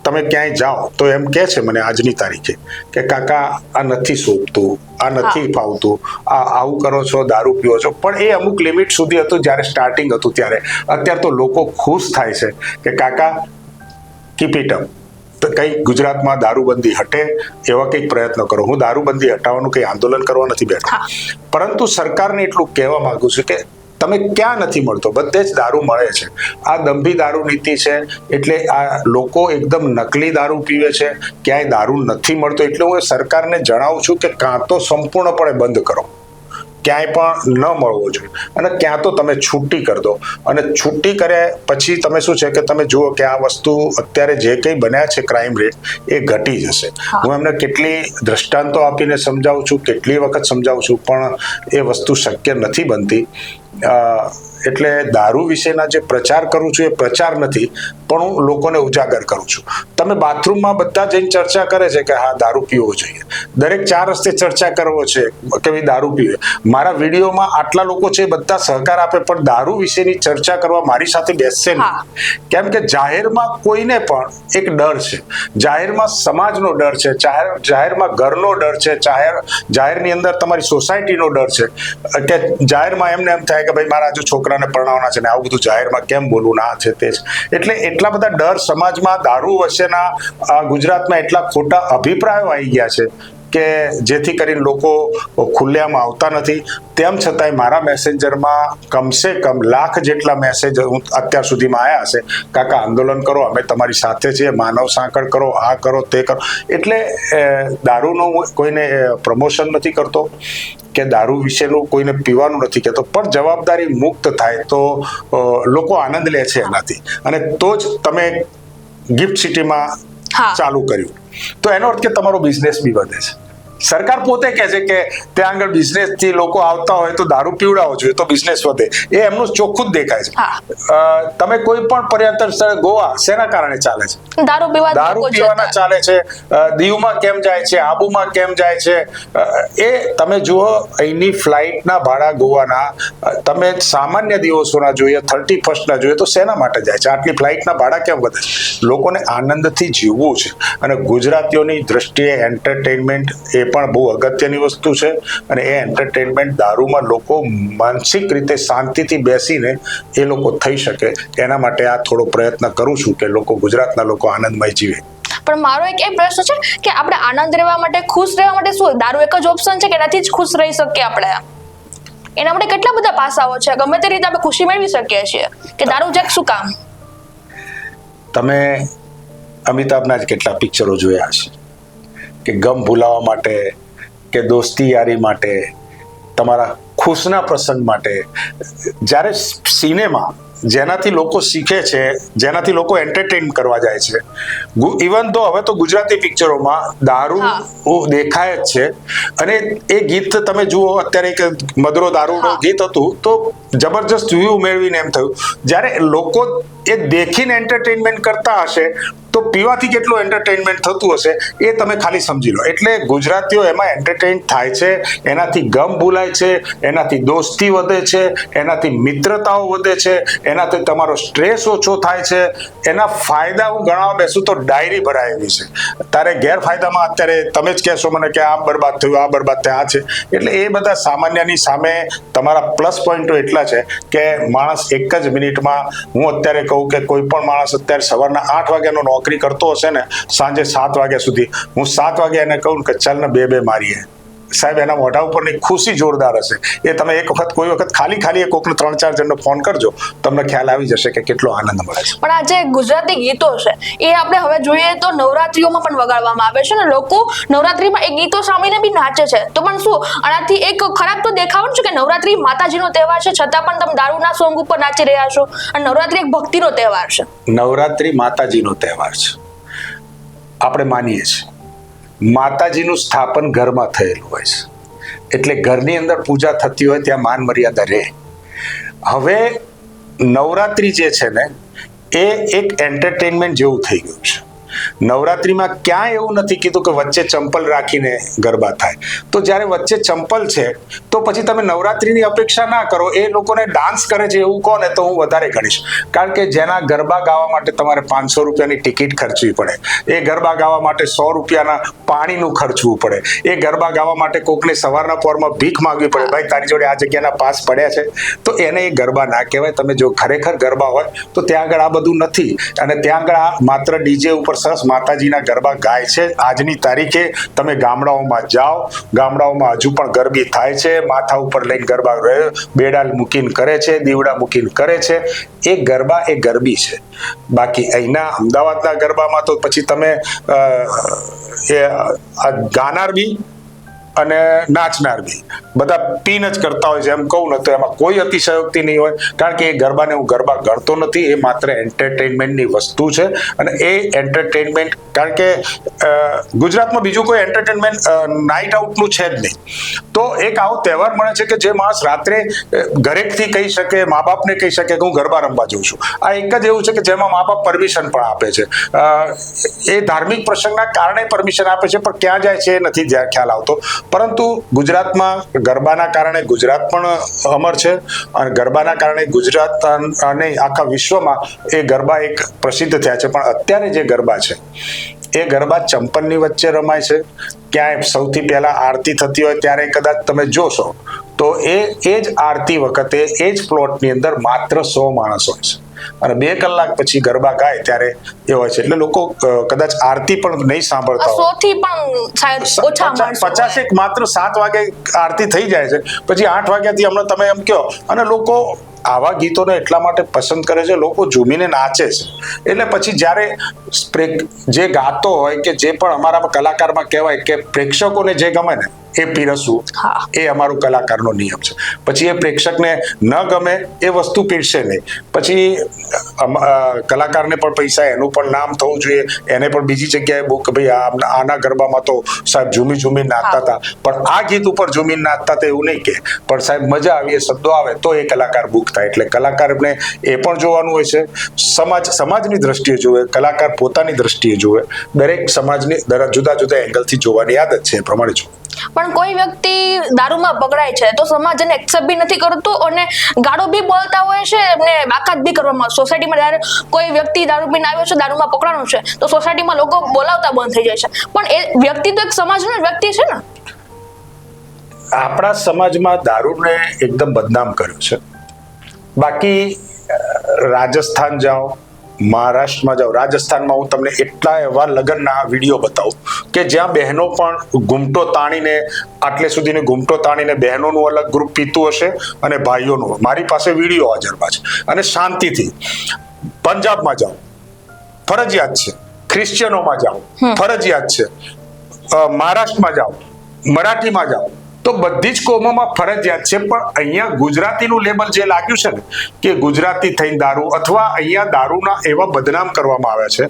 તમે ક્યાંય જાઓ તો એમ કહે છે મને આજની તારીખે કે કાકા આ નથી શોભતું, આ નથી ફાવતું, આ આવું કરો છો, દારૂ પીવો છો. પણ એ અમુક લિમિટ સુધી હતું જ્યારે સ્ટાર્ટિંગ હતું ત્યારે. અત્યારે તો લોકો ખુશ થાય છે કે કાકા કીપ ઇટ અપ, તો કંઈક ગુજરાતમાં દારૂબંધી હટે એવા કંઈક પ્રયત્ન કરો. હું દારૂબંધી હટાવવાનું કંઈ આંદોલન કરવા નથી બેઠો, પરંતુ સરકારને એટલું કહેવા માંગુ છું કે તમે ક્યાં નથી મળતો, બધે જ દારૂ મળે છે. આ દંભી દારૂ નીતિ છે, એટલે આ લોકો એકદમ નકલી દારૂ પીવે છે, ક્યાંય દારૂ નથી મળતો. એટલે હું સરકારને જણાવું છું કે કાં તો સંપૂર્ણપણે બંધ કરો, ક્યાંય પણ ન મળવો જોઈએ, અને ક્યાં તો તમે છૂટી કરી દો. અને છૂટી કર્યા પછી તમે શું છે કે તમે જુઓ કે આ વસ્તુ અત્યારે જે કંઈ બન્યા છે ક્રાઇમ રેટ એ ઘટી જશે. હું એમને કેટલી દ્રષ્ટાંતો આપીને સમજાવું છું, કેટલી વખત સમજાવું છું, પણ એ વસ્તુ શક્ય નથી બનતી. એટલે દારૂ વિશેના જે પ્રચાર કરું છું એ પ્રચાર નથી, પણ હું લોકોને ઉજાગર કરું છું. તમે બાથરૂમમાં બધા જઈને ચર્ચા કરે છે કે હા દારૂ પીવો જોઈએ, દરેક 4 રસ્તે ચર્ચા કરવો છે કે ભાઈ દારૂ પીવે. મારા વિડીયોમાં આટલા લોકો છે બધા સહકાર આપે, પણ દારૂ વિશેની ચર્ચા કરવા મારી સાથે બેસશે નહીં. કેમ કે જાહેરમાં કોઈને પણ એક ડર છે, જાહેરમાં સમાજનો ડર છે, જાહેરમાં ઘરનો ડર છે, જાહેરની અંદર તમારી સોસાયટીનો ડર છે કે જાહેરમાં એમને એમ થાય કે ભાઈ મારા જો છોકરાને પરણાવવાના છે ને આવું બધું જાહેરમાં કેમ બોલવું, ના છે તે છે. એટલે એટલા બધા ડર સમાજમાં દારૂ વિશેના ગુજરાતમાં એટલા ખોટા અભિપ્રાયો આવી ગયા છે કે જેથી કરીને લોકો ખુલ્લેઆમ આવતા નથી. તેમ છતાંય મારા મેસેન્જરમાં કમસે કમ 1 લાખ જેટલા મેસેજ અત્યાર સુધીમાં આવ્યા હશે, કાકા આંદોલન કરો, અમે તમારી સાથે છીએ, માનવ સાંકળ કરો, આ કરો તે કરો. એટલે દારૂનો હું કોઈને પ્રમોશન નથી કરતો કે દારૂ વિશેનું કોઈને પીવાનું નથી કહેતો, પણ જવાબદારી મુક્ત થાય તો લોકો આનંદ લે છે એનાથી. અને તો જ તમે ગિફ્ટ સિટીમાં ચાલુ કર્યું તો એનો અર્થ કે તમારો બિઝનેસ બી વધે છે. સરકાર પોતે કહે છે કે ત્યાં આગળ બિઝનેસ થી લોકો આવતા હોય તો દારૂ પીવડાવવો જોઈએ તો બિઝનેસ વધે, એ એમનું ચોખ્ખું જ દેખાય છે. તમે કોઈ પણ પર્યટન સ્થળ ગોવા શેના કારણે ચાલે છે? દારૂ પીવાના ચાલે છે. દીવમાં કેમ જાય છે, આબુમાં કેમ જાય છે, એ તમે જુઓ. અહીંની ફ્લાઇટના ભાડા ગોવાના તમે સામાન્ય દિવસોના જોઈએ, 31st ના જોઈએ તો શેના માટે જાય છે? આટલી ફ્લાઇટના ભાડા કેમ વધે છે? લોકોને આનંદથી જીવવું છે. અને ગુજરાતીઓની દ્રષ્ટિએ એન્ટરટેનમેન્ટ એ પણ બહુ અગત્યની વસ્તુ છે. અને એ એન્ટરટેનમેન્ટ દારૂમાં લોકો માનસિક રીતે શાંતિથી બેસીને એ લોકો થઈ શકે, એના માટે આ થોડો પ્રયત્ન કરું છું કે લોકો, ગુજરાતના લોકો આનંદમય જીવે. પણ મારો એક એ પ્રશ્ન છે કે આપણે આનંદ રહેવા માટે, ખુશ રહેવા માટે શું દારૂ એક જ ઓપ્શન છે કે એનાથી જ ખુશ રહી શકીએ આપણે? એના માટે કેટલા બધા પાસાઓ છે, ગમે તે રીતે આપણે ખુશી મેળવી શકીએ છીએ, કે દારૂ જ શું કામ? તમે અમિતાભના જ કેટલા પિક્ચરો જોયા હશે કે ગમ ભૂલાવા માટે, કે દોસ્તી યારી માટે, તમારા ખુશના પ્રસંગ માટે. જ્યારે સિનેમા જેનાથી લોકો શીખે છે, જેનાથી લોકો એન્ટરટેન કરવા જાય છે, ઇવન તો હવે તો ગુજરાતી પિક્ચરોમાં દારૂ દેખાય જ છે. અને એ ગીત તમે જુઓ, અત્યારે એક મધુરો દારૂનું ગીત હતું તો જબરજસ્ત વ્યૂ મેળવીને એમ થયું. જ્યારે લોકો એ દેખીને એન્ટરટેનમેન્ટ કરતા હશે તો પીવાથી કેટલું એન્ટરટેનમેન્ટ થતું હશે એ તમે ખાલી સમજી લો. એટલે ગુજરાતીઓ એમાં એન્ટરટેન થાય છે, એનાથી ગમ ભૂલાય છે, એનાથી દોસ્તી વધે છે, એનાથી મિત્રતાઓ વધે છે, એનાથી તમારો સ્ટ્રેસ ઓછો થાય છે. એના ફાયદા હું ગણાવવા બેસું તો ડાયરી ભરાય એવી છે. તારે ગેરફાયદામાં અત્યારે તમે જ કહેશો મને કે આ બરબાદ થયું, આ બરબાદ થયું, આ છે. એટલે એ બધા સામાન્યની સામે તમારા પ્લસ પોઈન્ટો એટલા છે કે માણસ એક જ મિનિટમાં, હું અત્યારે કહું કે કોઈ પણ માણસ અત્યારે સવારના 8 વાગ્યાનો નોકરી કરતો હશે ને, સાંજે 7 વાગ્યા સુધી, હું 7 વાગે એને કહું કે ચાલ ને 2 મારીએ, સાહેબ એના મોઢા ઉપરની ખુશી જોરદાર હશે. એ તમે કોઈ વખત ખાલી કોકને 3-4 જણનો ફોન કરજો, તમને ખ્યાલ આવી જશે કે કેટલો આનંદ મળે છે. પણ આ જે ગુજરાતી ગીતો છે એ આપણે હવે જોઈએ તો નવરાત્રીઓમાં પણ વગાડવામાં આવે છે ને લોકો નવરાત્રીમાં એ ગીતો સાંભળીને બી નાચે છે. તો પણ શું આનાથી એક ખરાબ તો દેખાવાનું છે કે નવરાત્રી માતાજીનો તહેવાર છે છતાં પણ તમે દારૂના સોંગ ઉપર નાચી રહ્યા છો, અને નવરાત્રી એક ભક્તિનો તહેવાર છે. નવરાત્રી માતાજીનો તહેવાર છે, આપણે માનીએ છીએ. માતાજીનું સ્થાપન ઘરમાં થયેલું હોય છે, એટલે ઘરની અંદર પૂજા થતી હોય ત્યાં માન મર્યાદા રહે. હવે નવરાત્રી જે છે ને એ એક એન્ટરટેનમેન્ટ જેવું થઈ ગયું છે. નવરાત્રીમાં ક્યાંય એવું નથી કીધું કે વચ્ચે ચંપલ રાખીને ગરબા થાય. તો જ્યારે વચ્ચે ચંપલ છે તો પછી તમે નવરાત્રીની અપેક્ષા ના કરો. એ લોકોને ડાન્સ કરે છે એવું કહો ને તો હું વધારે ગણીશ. કારણ કે જેના ગરબા ગાવા માટે તમારે 500 રૂપિયાની ટિકિટ ખર્ચવી પડે, એ ગરબા ગાવા માટે 100 રૂપિયાના પાણીનું ખર્ચવું પડે, એ ગરબા ગાવા માટે કોકને સવારના પોરમાં ભીખ માંગવી પડે, ભાઈ તારી જોડે આ જગ્યાના પાસ પડ્યા છે, તો એને એ ગરબા ના કહેવાય. તમે જો ખરેખર ગરબા હોય તો ત્યાં આગળ આ બધું નથી, અને ત્યાં આગળ આ માત્ર ડીજે ઉપર સરસ માતાજીના ગરબા ગાય છે. આજની તારીખે તમે ગામડાઓમાં જાઓ, ગામડાઓમાં હજુ પણ ગરબી થાય છે, માથા ઉપર લઈને ગરબા બેડાલ મૂકીને કરે છે, દીવડા મૂકીને કરે છે. એ ગરબા એ ગરબી છે. બાકી અહીંના અમદાવાદના ગરબામાં તો પછી તમે ગાનાર બી અને નાચનાર બી બધા પીન જ કરતા હોય છે. એમ કહું ને તો એમાં કોઈ અતિશયોક્તિ નહીં હોય, કારણ કે એ ગરબાને હું ગરબા ગણતો નથી. એ માત્ર એન્ટરટેનમેન્ટની વસ્તુ છે, અને એ એન્ટરટેનમેન્ટ, કારણ કે ગુજરાતમાં બીજું કોઈ એન્ટરટેનમેન્ટ નાઇટ આઉટનું છે જ નહીં. તો એક આવો તહેવાર મળે છે કે જે માણસ રાત્રે ઘરેથી કહી શકે, મા બાપને કહી શકે કે હું ગરબા રમવા જઉં છું. આ એક જ એવું છે કે જેમાં મા બાપ પરમિશન પણ આપે છે. એ ધાર્મિક પ્રસંગના કારણે પરમિશન આપે છે, પણ ક્યાં જાય છે એ નથી ખ્યાલ આવતો. પરંતુ ગુજરાતમાં ગરબાના કારણે ગુજરાત પણ અમર છે, અને ગરબાના કારણે ગુજરાત અને આખા વિશ્વમાં એ ગરબા એક પ્રસિદ્ધ થયા છે. પણ અત્યારે જે ગરબા છે એ ગરબા ચંપલની વચ્ચે રમાય છે. ક્યાંય સૌથી પહેલા આરતી થતી હોય ત્યારે કદાચ તમે જોશો તો એ જ આરતી વખતે એ જ પ્લોટની અંદર માત્ર 100 માણસ હોય છે, અને 2 કલાક પછી ગરબા ગાય ત્યારે એ હોય છે. એટલે લોકો કદાચ આરતી પણ નહીં સાંભળતા હોય. 100 થી પણ શાયદ ઓછા માણસો 50 માત્ર 7 વાગે આરતી થઈ જાય છે, પછી 8 વાગ્યાથી હમણાં તમે એમ કહો. અને લોકો આવા ગીતોને એટલા માટે પસંદ કરે છે, લોકો ઝૂમીને નાચે છે. એટલે પછી જ્યારે જે ગાતો હોય કે જે પણ અમારા કલાકારમાં કહેવાય કે પ્રેક્ષકોને જે ગમે ને એ પીરસવું, એ અમારો કલાકારનો નિયમ છે. પછી એ પ્રેક્ષકને ન ગમે એ વસ્તુ પીરસે નહીં. પછી કલાકારને પણ પૈસા, એનું પણ નામ થવું જોઈએ, એને પણ બીજી જગ્યાએ બુક, ભાઈ આના ગરબામાં તો સાહેબ ઝૂમી નાચતા હતા, પણ આ ગીત ઉપર ઝૂમી નાચતા હતા એવું નહીં કે, પણ સાહેબ મજા આવી, એ શબ્દો આવે તો એ કલાકાર બુક થાય. એટલે કલાકારને એ પણ જોવાનું હોય છે. સમાજની દ્રષ્ટિએ જોવે, કલાકાર પોતાની દ્રષ્ટિએ જોવે. દરેક સમાજની જુદા જુદા એંગલથી જોવાની આદત છે, એ પ્રમાણે જોવે. પણ કોઈ વ્યક્તિ દારૂમાં પકડાય છે તો સમાજ એને એક્સેપ્ટ બી નથી કરતો, અને ગાળો બી બોલતા હોય છે, એમને બાકાત બી કરવામાં. સોસાયટીમાં જ્યારે કોઈ વ્યક્તિ દારૂ પીને આવ્યો છે, દારૂમાં પકડાણો છે, તો સોસાયટીમાં લોકો બોલાવતા બંધ થઈ જાય છે. પણ એ વ્યક્તિ તો એક સમાજનો વ્યક્તિ છે ને. આપણા સમાજમાં દારૂને એકદમ બદનામ કર્યું છે. બાકી રાજસ્થાન જાઓ, મહારાષ્ટ્રમાં જાઓ. રાજસ્થાનમાં હું તમને એટલા એવા લગ્નના વિડીયો બતાવું કે જ્યાં બહેનો પણ ઘૂમટો તાણીને, આટલે સુધીને ઘૂમટો તાણીને બહેનોનું અલગ ગ્રુપ પીતું હશે અને ભાઈઓનું. મારી પાસે વિડીયો હાજરમાં છે. અને શાંતિથી. પંજાબમાં જાઓ, ફરજિયાત છે. ક્રિશ્ચિયનોમાં જાઓ, ફરજિયાત છે. મહારાષ્ટ્રમાં જાઓ, મરાઠીમાં જાઓ, તો બધી જ કોમોમાં ફરજિયાત છે. પણ અહીંયા ગુજરાતીનું લેબલ જે લાગ્યું છે ને કે ગુજરાતી થઈને દારૂ, અથવા અહીંયા દારૂના એવા બદનામ કરવામાં આવ્યા છે.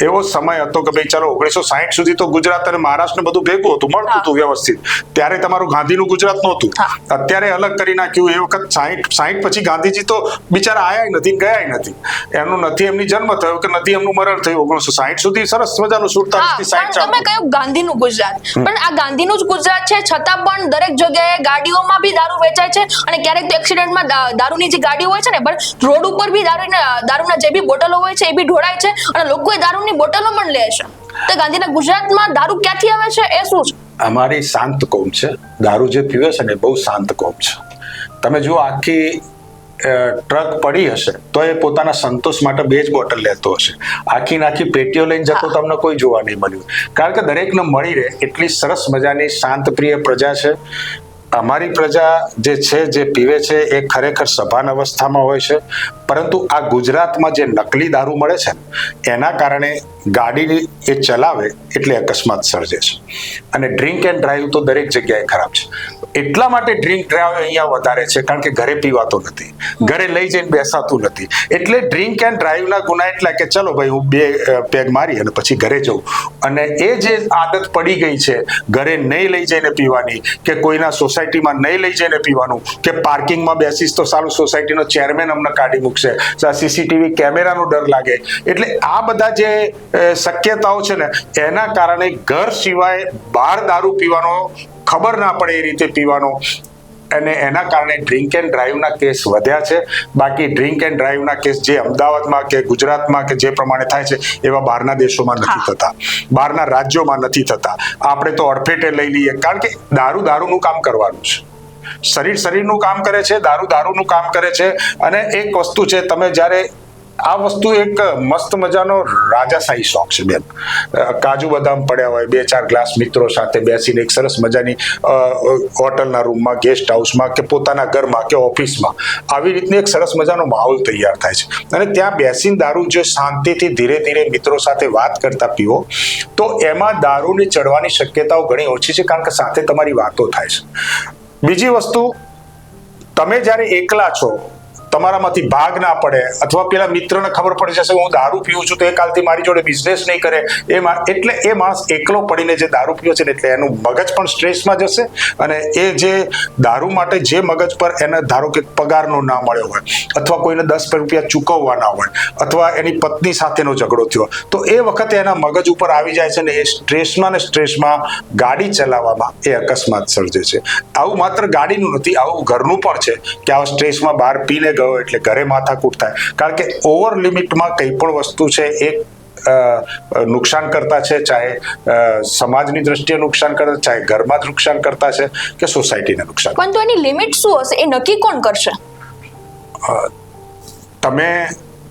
એવો સમય હતો કે ભાઈ ચલો 1960 સુધી તો ગુજરાત અને મહારાષ્ટ્ર બધું ભેગું હતું, મળતું હતું વ્યવસ્થિત. ત્યારે તમારું ગાંધીનું ગુજરાત નહોતું. અત્યારે અલગ કરી નાખ્યું. એ વખત 60 પછી ગાંધીજી તો બિચારા આયા નથી, ગયા નથી. એમનું નથી એમની જન્મ થયો કે નથી એમનું મરણ થયું. 1960 સુધી સરસ મજાનું 47 થી 60. તમે કહ્યું ગાંધીનું ગુજરાત, પણ આ ગાંધીનું જ ગુજરાત છે, છતાં પણ દરેક જગ્યાએ ગાડીઓમાં બી દારૂ વેચાય છે. અને ક્યારેક તો એક્સિડન્ટમાં દારૂની જે ગાડીઓ હોય છે ને, પણ રોડ ઉપર બી દારૂના જે બી બોટલો હોય છે એ બી ઢોળાય છે, અને લોકો એ દારૂની બોટલો પણ લે છે. તો ગાંધીના ગુજરાતમાં દારૂ ક્યાંથી આવે છે, એ શું છે? અમારી શાંત કોમ છે. દારૂ જે પીવે છે ને બહુ શાંત કોમ છે. તમે જુઓ, આખી ટ્રક પડી હશે તો એ પોતાના સંતોષ માટે 2 જ બોટલ લેતો હશે. આખી પેટીઓ લઈને જતો તમને કોઈ જોવા નહીં મળ્યું, કારણ કે દરેકને મળી રહે એટલી સરસ મજાની શાંતપ્રિય પ્રજા છે. અમારી પ્રજા જે છે, જે પીવે છે, એ ખરેખર સભાન અવસ્થામાં હોય છે. પરંતુ આ ગુજરાતમાં જે નકલી દારૂ મળે છે એના કારણે ગાડી એ ચલાવે એટલે અકસ્માત સર્જે છે. અને ડ્રિંક એન્ડ ડ્રાઈવ તો દરેક જગ્યાએ ખરાબ છે. એટલા માટે ડ્રિંક ડ્રાઈવ અહીંયા વધારે છે કારણ કે ઘરે પીવાતો નથી, ઘરે લઈ જઈને બેસાતું નથી. એટલે ડ્રિંક એન્ડ ડ્રાઈવના ગુના એટલા કે ચલો ભાઈ હું 2 પેગ મારી અને પછી ઘરે જઉં. અને એ જે આદત પડી ગઈ છે ઘરે નહીં લઈ જઈને પીવાની, કે કોઈના સોસાયટીમાં નહીં લઈ જઈને પીવાનું, કે પાર્કિંગમાં બેસીશ તો સારું સોસાયટીનો ચેરમેન અમને કાઢી મૂકશે, સીસીટીવી કેમેરાનો ડર લાગે. એટલે આ બધા જે શક્યતાઓ છે ને એના કારણે ઘર સિવાય બહાર દારૂ પીવાનો, ખબર ના પડે એ રીતે પીવાનો, અને એના કારણે ડ્રિંક એન્ડ ડ્રાઈવના કેસ વધ્યા છે. બાકી ડ્રિંક એન્ડ ડ્રાઈવના કેસ જે અમદાવાદમાં કે ગુજરાતમાં કે જે પ્રમાણે થાય છે એવા બહારના દેશોમાં નથી થતા, બહારના રાજ્યોમાં નથી થતા. આપણે તો અડફેટે લઈ લઈએ કારણ કે દારૂનું કામ કરવાનું છે. શરીરનું કામ કરે છે, દારૂનું કામ કરે છે. અને એક વસ્તુ છે, તમે જ્યારે આ વસ્તુ એક મસ્ત મજાનો રાજાશાહી શોખ છે બેન. કાજુ બદામ પડ્યા હોય, 2-4 ગ્લાસ મિત્રો સાથે બેસીને એક સરસ મજાની હોટલના રૂમમાં, ગેસ્ટ હાઉસમાં કે પોતાના ઘરમાં કે ઓફિસમાં આવી રીતની એક સરસ મજાનો માહોલ તૈયાર થાય છે. અને ત્યાં બેસીને દારૂ જો શાંતિથી ધીરે ધીરે મિત્રો સાથે વાત કરતા પીવો તો એમાં દારૂની ચડવાની શક્યતાઓ ઘણી ઓછી છે, કારણ કે સાથે તમારી વાતો થાય છે. બીજી વસ્તુ, તમે જ્યારે એકલા છો, તમારામાંથી ભાગ ના પડે, અથવા પેલા મિત્રને ખબર પડી જશે હું દારૂ પીવું છું તો એ કાલથી મારી જોડે બિઝનેસ નહીં કરે, એટલે એ માણસ એકલો પડીને જે દારૂ પીવે છે એટલે એનું મગજ પણ સ્ટ્રેસમાં જશે. અને એ જે દારૂ માટે જે મગજ પર એને ધારો કે પગારનો ના મળ્યો હોય, અથવા કોઈને 10 રૂપિયા ચૂકવવાના હોય, અથવા એની પત્ની સાથેનો ઝઘડો થયો, તો એ વખતે એના મગજ ઉપર આવી જાય છે ને એ સ્ટ્રેસમાં ગાડી ચલાવવામાં એ અકસ્માત સર્જે છે. આવું માત્ર ગાડીનું નથી, આવું ઘરનું પણ છે કે આવા સ્ટ્રેસમાં બહાર પીને એટલે ઘરે માથાકૂટ થાય. કારણ કે ઓવર લિમિટમાં કઈ પણ વસ્તુ છે એ નુકસાન કરતા છે, ચાહે સમાજની દ્રષ્ટિએ નુકસાન કરતા, ચાહે ઘરમાં નુકસાન કરતા છે કે સોસાયટીને નુકસાન. પણ તો એની લિમિટ શું હશે એ નક્કી કોણ કરશે? તમે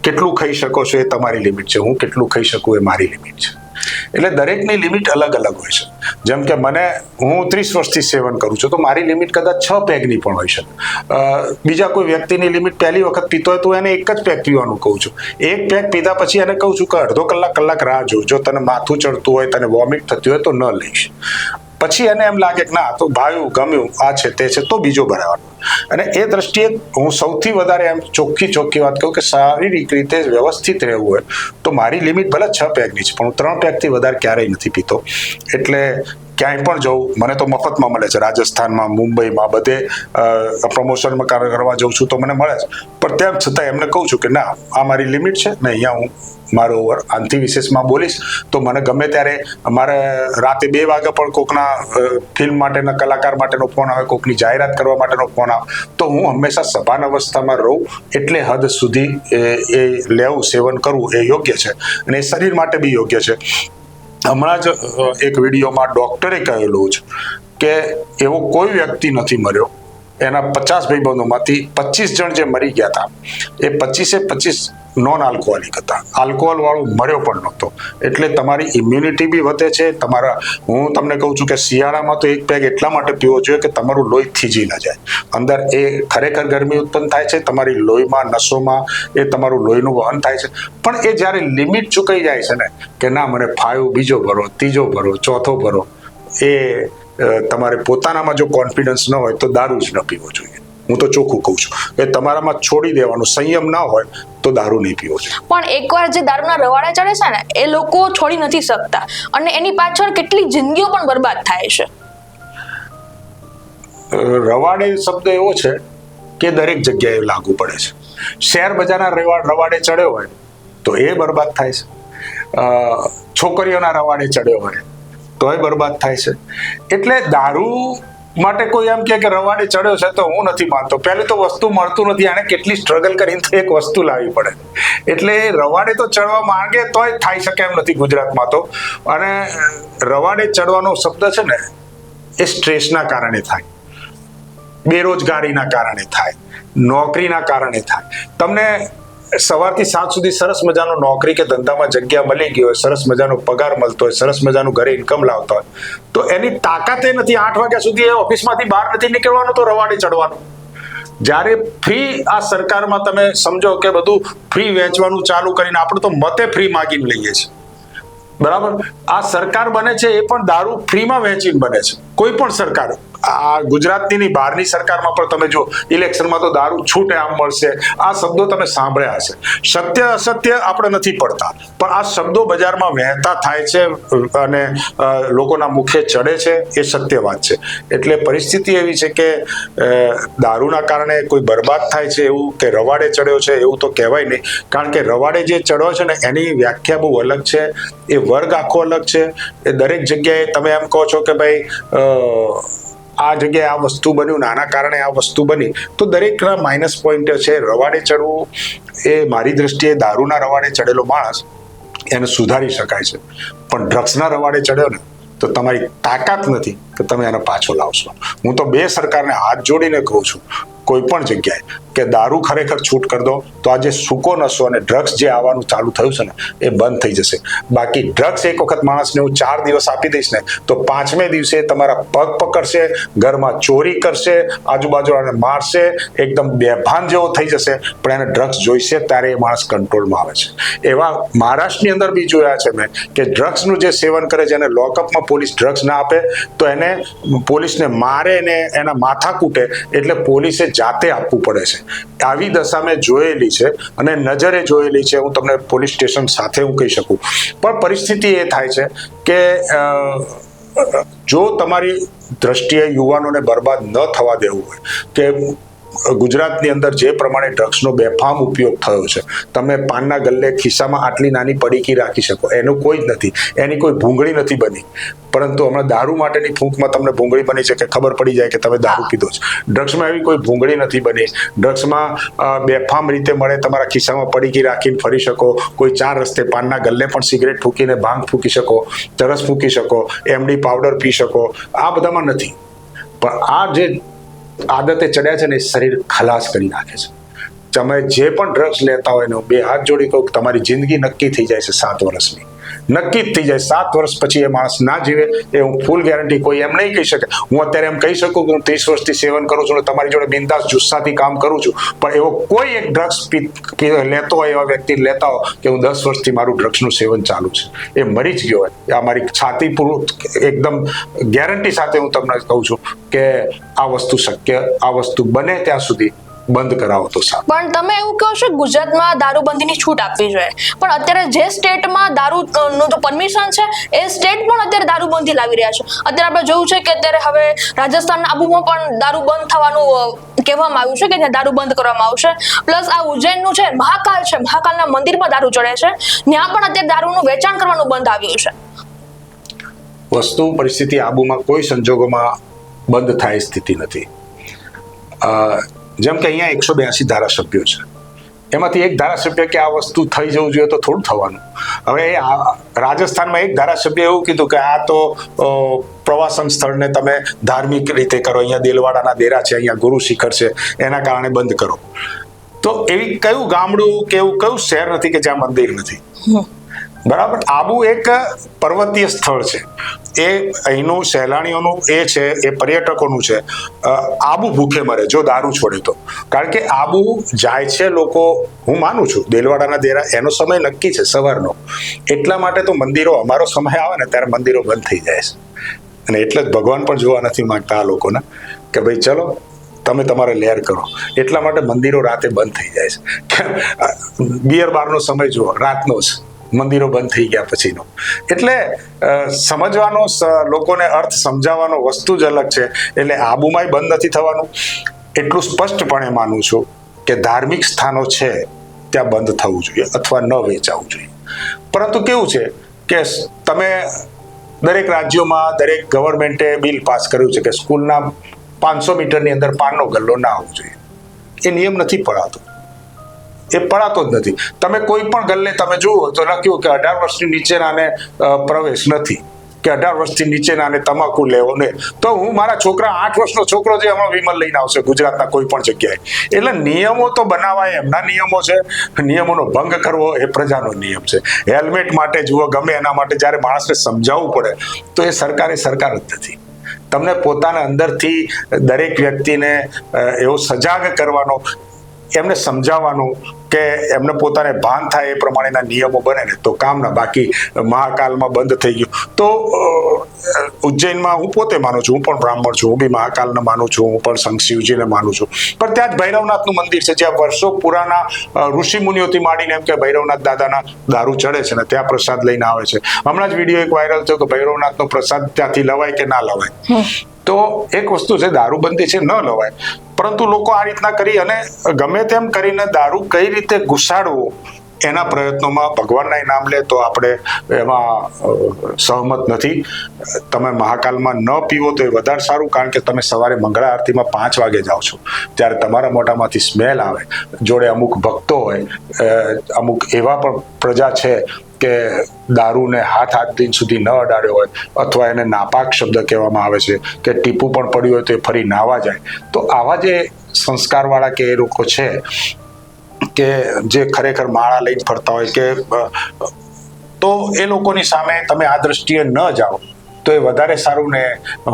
કેટલું ખાઈ શકો છો એ તમારી લિમિટ છે, હું કેટલું ખાઈ શકું એ મારી લિમિટ છે. એટલે દરેકની લિમિટ અલગ અલગ હોય છે. જેમ કે હું 30 વર્ષથી સેવન કરું છું તો મારી લિમિટ કદાચ 6 પેગની પણ હોય છે. બીજા કોઈ વ્યક્તિની લિમિટ પહેલી વખત પીતો હોય તો એને 1 જ પેગ પીવાનું કહું છું. 1 પેગ પીધા પછી એને કહું છું કે અડધો કલાક રાહ જો તને માથું ચડતું હોય, તને વોમિટ થતી હોય તો ન લઈશ. પછી એને એમ લાગે કે ના તો ભાવ્યું, ગમ્યું, આ છે તે છે તો બીજો ભરાવાનો. અને એ દ્રષ્ટિએ હું સૌથી વધારે એમ ચોખ્ખી વાત કહું કે શારીરિક રીતે વ્યવસ્થિત રહેવું હોય તો મારી લિમિટ ભલે 6 પેગની છે, પણ હું 3 પેગથી વધારે ક્યારેય નથી પીતો. એટલે ક્યાંય પણ જવું, મને તો મફતમાં મળે છે. રાજસ્થાનમાં, મુંબઈમાં, બધે પ્રમોશનમાં કરવા જઉં છું તો મને મળે છે. પણ તેમ છતાં એમને કહું છું કે ના, આ મારી લિમિટ છે ને અહીંયા હું મારો ઓવર આનથી વિશેષમાં બોલીશ તો મને ગમે ત્યારે મારે રાતે 2 વાગે પણ કોકના ફિલ્મ માટેના કલાકાર માટેનો ફોન આવે, કોકની જાહેરાત કરવા માટેનો ફોન આવે, તો હું હંમેશા સભાન અવસ્થામાં રહું. એટલે હદ સુધી એ લેવું, સેવન કરવું એ યોગ્ય છે અને એ શરીર માટે બી યોગ્ય છે. હમણાં જ એક વિડીયોમાં ડોક્ટરે કહેલું છે કે એવો કોઈ વ્યક્તિ નથી મર્યો, એના 50 ભાઈબંધોમાંથી 25 જણ જે મરી ગયા હતા એ 25 નોન આલ્કોહોલિક હતા, આલ્કોહોલ વાળો મર્યો પણ નહોતો. એટલે તમારી ઇમ્યુનિટી બી વધે છે. હું તમને કહું છું કે શિયાળામાં તો 1 પેગ એટલા માટે પીવો જોઈએ કે તમારું લોહી થીજી ન જાય. અંદર એ ખરેખર ગરમી ઉત્પન્ન થાય છે, તમારી લોહીમાં, નસોમાં એ તમારું લોહીનું વહન થાય છે. પણ એ જ્યારે લિમિટ ચૂકાઈ જાય છે ને કે ના મને 5 બીજો ભરો, ત્રીજો ભરો, ચોથો ભરો, એ તમારે પોતાનામાં જો કોન્ફિડન્સ ન હોય તો દારૂ જ ન પીવો જોઈએ. હું તો ચોખ્ખું કહું છું કે તમારામાં છોડી દેવાનું સંયમ ના હોય તો દારૂ નહીં પીવો જોઈએ. પણ એકવાર જે દારૂના રવાડે ચડે છે ને એ લોકો છોડી નથી શકતા અને એની પાછળ કેટલી જિંદગીઓ પણ બરબાદ થાય છે. રવાડે શબ્દ એવો છે કે દરેક જગ્યાએ લાગુ પડે છે. શેર બજારના રવાડે ચડ્યો હોય તો એ બરબાદ થાય છે, છોકરીઓના રવાડે ચડ્યો હોય તો એ બરબાદ થાય છે. એટલે દારૂ માટે કોઈ એમ કે રવાડે ચડ્યો છે તો હું નથી માનતો. પહેલી તો વસ્તુ મળતું નથી, આને કેટલી સ્ટ્રગલ કરીને એક વસ્તુ લાવવી પડે. એટલે રવાડે તો ચડવા માંગે તોય થઈ શકે એમ નથી ગુજરાતમાં તો. અને રવાડે ચડવાનો શબ્દ છે ને એ સ્ટ્રેસના કારણે થાય, બેરોજગારીના કારણે થાય, નોકરીના કારણે થાય. તમને સવારથી સાંજ સુધી સરસ મજાનો નોકરી કે ધંધામાં જગ્યા મળી ગઈ હોય, સરસ મજાનો પગાર મળતો હોય, સરસ મજાનું ઘરે ઇન્કમ લાવતા હોય, તો એની તાકાત એ નથી 8 વાગ્યા સુધી એ ઓફિસમાંથી બહાર નથી નીકળવાનું, તો રવાડે ચડવાનું. જ્યારે ફ્રી આ સરકારમાં તમે સમજો કે બધું ફ્રી વેચવાનું ચાલુ કરીને આપણે તો મતે ફ્રી માગીને લઈએ છીએ, બરાબર. આ સરકાર બને છે એ પણ દારૂ ફ્રીમાં વેચીને બને છે. કોઈ પણ સરકાર, આ ગુજરાતની નહીં બહારની સરકારમાં પણ તમે જો ઇલેક્શનમાં તો દારૂ છૂટે આમ મળશે, આ શબ્દો તમે સાંભળ્યા હશે. સત્ય અસત્ય આપણે નથી પડતા, પણ આ શબ્દો બજારમાં વહેતા થાય છે અને લોકોના મુખે ચડે છે, એ સત્ય વાત છે. એટલે પરિસ્થિતિ એવી છે કે દારૂના કારણે કોઈ બરબાદ થાય છે એવું કે રવાડે ચડ્યો છે એવું તો કહેવાય નહીં. કારણ કે રવાડે જે ચડ્યો છે ને એની વ્યાખ્યા બહુ અલગ છે, એ વર્ગ આખો અલગ છે. એ દરેક જગ્યાએ તમે એમ કહો છો કે ભાઈ આ જગ્યાએ આ વસ્તુ બન્યું, નાના કારણે આ વસ્તુ બની, તો દરેકના માઇનસ પોઈન્ટ છે. રવાડે ચડવું એ મારી દ્રષ્ટિએ દારૂના રવાડે ચડેલો માણસ એને સુધારી શકાય છે, પણ ડ્રગ્સના રવાડે ચડ્યો ને તો તમારી તાકાત નથી કે તમે એને પાછો લાવશો. હું તો બે સરકારને હાથ જોડીને કહું છું, કોઈ પણ જગ્યાએ કે દારૂ ખરેખર છૂટ કરી દો, તો આ જે સૂકો નશો અને ડ્રગ્સ જે આવવાનું ચાલુ થયું છે ને એ બંધ થઈ જશે. બાકી ડ્રગ્સ એક વખત માણસને હું 4 દિવસ આપી દઈશ ને તો 5મે દિવસે તમારા પગ પકડશે, ઘરમાં ચોરી કરશે, આજુબાજુવાળાને મારશે, એકદમ બેભાન જેવો થઈ જશે. પણ એને ડ્રગ્સ જોઈશે ત્યારે એ માણસ કંટ્રોલમાં આવે છે. એવા મહારાષ્ટ્રની અંદર બી જોયા છે મેં કે ડ્રગ્સનું જે સેવન કરે છે એને લોકઅપમાં પોલીસ ડ્રગ્સ ના આપે તો એને પોલીસને મારે ને એના માથા કૂટે, એટલે પોલીસે જાતે આપવું પડે છે. આવી દશા મેં જોયેલી છે અને નજરે જોયેલી છે. હું તમને પોલીસ સ્ટેશન સાથે હું કહી શકું. પણ પરિસ્થિતિ એ થાય છે કે જો તમારી દ્રષ્ટિએ યુવાનોને બરબાદ ન થવા દેવું હોય કે ગુજરાતની અંદર જે પ્રમાણે ડ્રગ્સનો બેફામ ઉપયોગ થયો છે, તમે પાનના ગલ્લે ખિસ્સામાં આટલી નાની પડીકી રાખી શકો એનું કોઈ જ નથી, એની કોઈ ભૂંગળી નથી બની. પરંતુ હમણાં દારૂ માટેની ફૂંકમાં તમને ભૂંગળી બની છે કે ખબર પડી જાય કે તમે દારૂ પીધો છે. ડ્રગ્સમાં એવી કોઈ ભૂંગળી નથી બની. ડ્રગ્સમાં બેફામ રીતે મળે, તમારા ખિસ્સામાં પડીકી રાખીને ફરી શકો, કોઈ 4 રસ્તે પાનના ગલ્લે પણ સિગરેટ ફૂંકીને ભાંગ ફૂંકી શકો, ચરસ ફૂંકી શકો, એમડી પાવડર પી શકો. આ બધામાં નથી. પણ આ જે આદતે ચડ્યા છે ને એ શરીર ખલાસ કરી નાખે છે. તમે જે પણ ડ્રગ્સ લેતા હોય ને 2 હાથ જોડી કહું, તમારી જિંદગી નક્કી થઈ જાય છે 7 વર્ષની, નક્કી જ થઈ જાય. 7 વર્ષ પછી એ માણસ ના જીવે એ હું ફૂલ ગેરંટી, કોઈ એમ નહીં કહી શકે. હું અત્યારે એમ કહી શકું કે હું 30 વર્ષથી સેવન કરું છું ને તમારી જોડે બિંદાસ જુસ્સાથી કામ કરું છું, પણ એવો કોઈ એક ડ્રગ્સ લેતો હોય, એવા વ્યક્તિ લેતા હોય કે હું 10 વર્ષથી મારું ડ્રગ્સનું સેવન ચાલુ છે, એ મરી જ ગયો હોય. આ મારી છાતી પૂરું એકદમ ગેરંટી સાથે હું તમને કહું છું કે આ વસ્તુ શક્ય, આ વસ્તુ બને ત્યાં સુધી બંધ કરાવો તો સારું. પણ તમે એવું કહો છો ગુજરાતમાં દારૂબંધીની છૂટ આપવી જોઈએ, પણ અત્યારે જે સ્ટેટમાં દારૂનું જો પરમિશન છે એ સ્ટેટ પણ અત્યારે દારૂબંધી લાવી રહ્યા છે. અત્યારે આપણે જોયું છે કે અત્યારે હવે રાજસ્થાન આબુમાં પણ દારૂ બંધ થવાનું કહેવામાં આવ્યું છે કે ત્યાં દારૂ બંધ કરવામાં આવશે. પ્લસ આ ઉજ્જૈનનું છે મહાકાલ છે, મહાકાલના મંદિરમાં દારૂ ચડે છે, ત્યાં પણ અત્યારે દારૂનું વેચાણ કરવાનું બંધ આવ્યું છે. વસ્તુ પરિસ્થિતિ આબુમાં કોઈ સંજોગોમાં બંધ થાય સ્થિતિ નથી. જેમ કે અહીંયા 182 ધારાસભ્યો છે, એમાંથી એક ધારાસભ્ય કે આ વસ્તુ થઈ જવું જોઈએ તો થોડું થવાનું. હવે રાજસ્થાનમાં એક ધારાસભ્ય એવું કીધું કે આ તો પ્રવાસન સ્થળને તમે ધાર્મિક રીતે કરો, અહીંયા દેલવાડાના દેરા છે, અહીંયા ગુરુ શિખર છે, એના કારણે બંધ કરો. તો એવી કયું ગામડું કે એવું કયું શહેર નથી કે જ્યાં મંદિર નથી? બરાબર. આબુ એક પર્વતીય સ્થળ છે, એ અહીંનું સહેલાણીઓનું એ છે, એ પર્યટકોનું છે. આબુ ભૂખે મરે જો દારૂ છોડે તો. કારણ કે આબુ જાય છે લોકો, હું માનું છું દેલવાડાના દેરા એનો સમય નક્કી છે સવારનો, એટલા માટે તો મંદિરો, અમારો સમય આવે ને ત્યારે મંદિરો બંધ થઈ જાય છે. અને એટલે જ ભગવાન પણ જોવા નથી માંગતા આ લોકોને કે ભાઈ ચલો તમે તમારે લેર કરો, એટલા માટે મંદિરો રાતે બંધ થઈ જાય છે. બિયર બારનો સમય જુઓ, રાતનો જ મંદિરો બંધ થઈ ગયા પછીનો. એટલે સમજવાનો, લોકોને અર્થ સમજાવવાનો વસ્તુ જ અલગ છે. એટલે આબુમાંય બંધ નથી થવાનું. એટલું સ્પષ્ટપણે માનું છું કે ધાર્મિક સ્થાનો છે ત્યાં બંધ થવું જોઈએ અથવા ન વેચાવું જોઈએ. પરંતુ કેવું છે કે તમે દરેક રાજ્યોમાં દરેક ગવર્મેન્ટે બિલ પાસ કર્યું છે કે સ્કૂલના 500 મીટરની અંદર પાનનો ગલ્લો ના હોવો જોઈએ. એ નિયમ નથી પડાતો, એ પડાતો જ નથી. તમે કોઈ પણ ગલ્લે તમે જુઓ તો લખ્યું કે 18 વર્ષની નીચેનાને પ્રવેશ નથી. કે 18 વર્ષથી નીચેના અને તમાકુ લેવો ને, તો હું મારા છોકરા 8 વર્ષનો છોકરો જે હમણાં વિમલ લઈને આવશે ગુજરાતના કોઈ પણ જગ્યાએ. એટલે નિયમો તો બનાવાય, એમના નિયમો છે, નિયમોનો ભંગ કરવો એ પ્રજાનો નિયમ છે. હેલ્મેટ માટે જુઓ, ગમે એના માટે જ્યારે માણસને સમજાવવું પડે તો એ સરકાર જ નથી. તમને પોતાના અંદરથી દરેક વ્યક્તિને એવો સજાગ કરવાનો, એમને સમજાવવાનું કે એમને પોતાને ભાન થાય એ પ્રમાણેના નિયમો બને ને તો કામના. બાકી મહાકાલમાં બંધ થઈ ગયું તો ઉજ્જૈનમાં હું પોતે માનું છું, હું પણ બ્રાહ્મણ છું, હું બી મહાકાલને માનું છું, હું પણ સંત શિવજીને માનું છું, પણ ત્યાં જ ભૈરવનાથનું મંદિર છે જ્યાં વર્ષો પુરાના ઋષિ મુનિઓથી માંડીને એમ કે ભૈરવનાથ દાદાના દારૂ ચડે છે ને ત્યાં પ્રસાદ લઈને આવે છે. હમણાં જ વિડીયો એક વાયરલ થયો કે ભૈરવનાથનો પ્રસાદ ત્યાંથી લવાય કે ના લવાય. તો એક વસ્તુ છે, દારૂબંધી છે, ન લવાય, પરંતુ લોકો આ રીતના કરી અને ગમે તેમ કરીને દારૂ કઈ રીતે ઘુસાડવું એના પ્રયત્નોમાં ભગવાનના નામ લે તો આપણે એમાં સહમત નથી. તમે મહાકાલમાં ન પીવો તો એ વધારે સારું, કારણ કે તમે સવારે મંગળા આરતીમાં 5 વાગે જાઓ છો ત્યારે તમારા મોઢામાંથી સ્મેલ આવે. જોડે અમુક ભક્તો હોય, અમુક એવા પણ પ્રજા છે કે દારૂને હાથ દિન સુધી ન અડાડ્યો હોય અથવા એને નાપાક શબ્દ કહેવામાં આવે છે કે ટીપું પણ પડ્યું હોય તો એ ફરી નાવા જાય. તો આવા જે સંસ્કારવાળા કે એ લોકો છે કે જે ખરેખર માળા લઈને ફરતા હોય કે, તો એ લોકોની સામે તમે આ દ્રષ્ટિએ ન જાઓ તો એ વધારે સારું. ને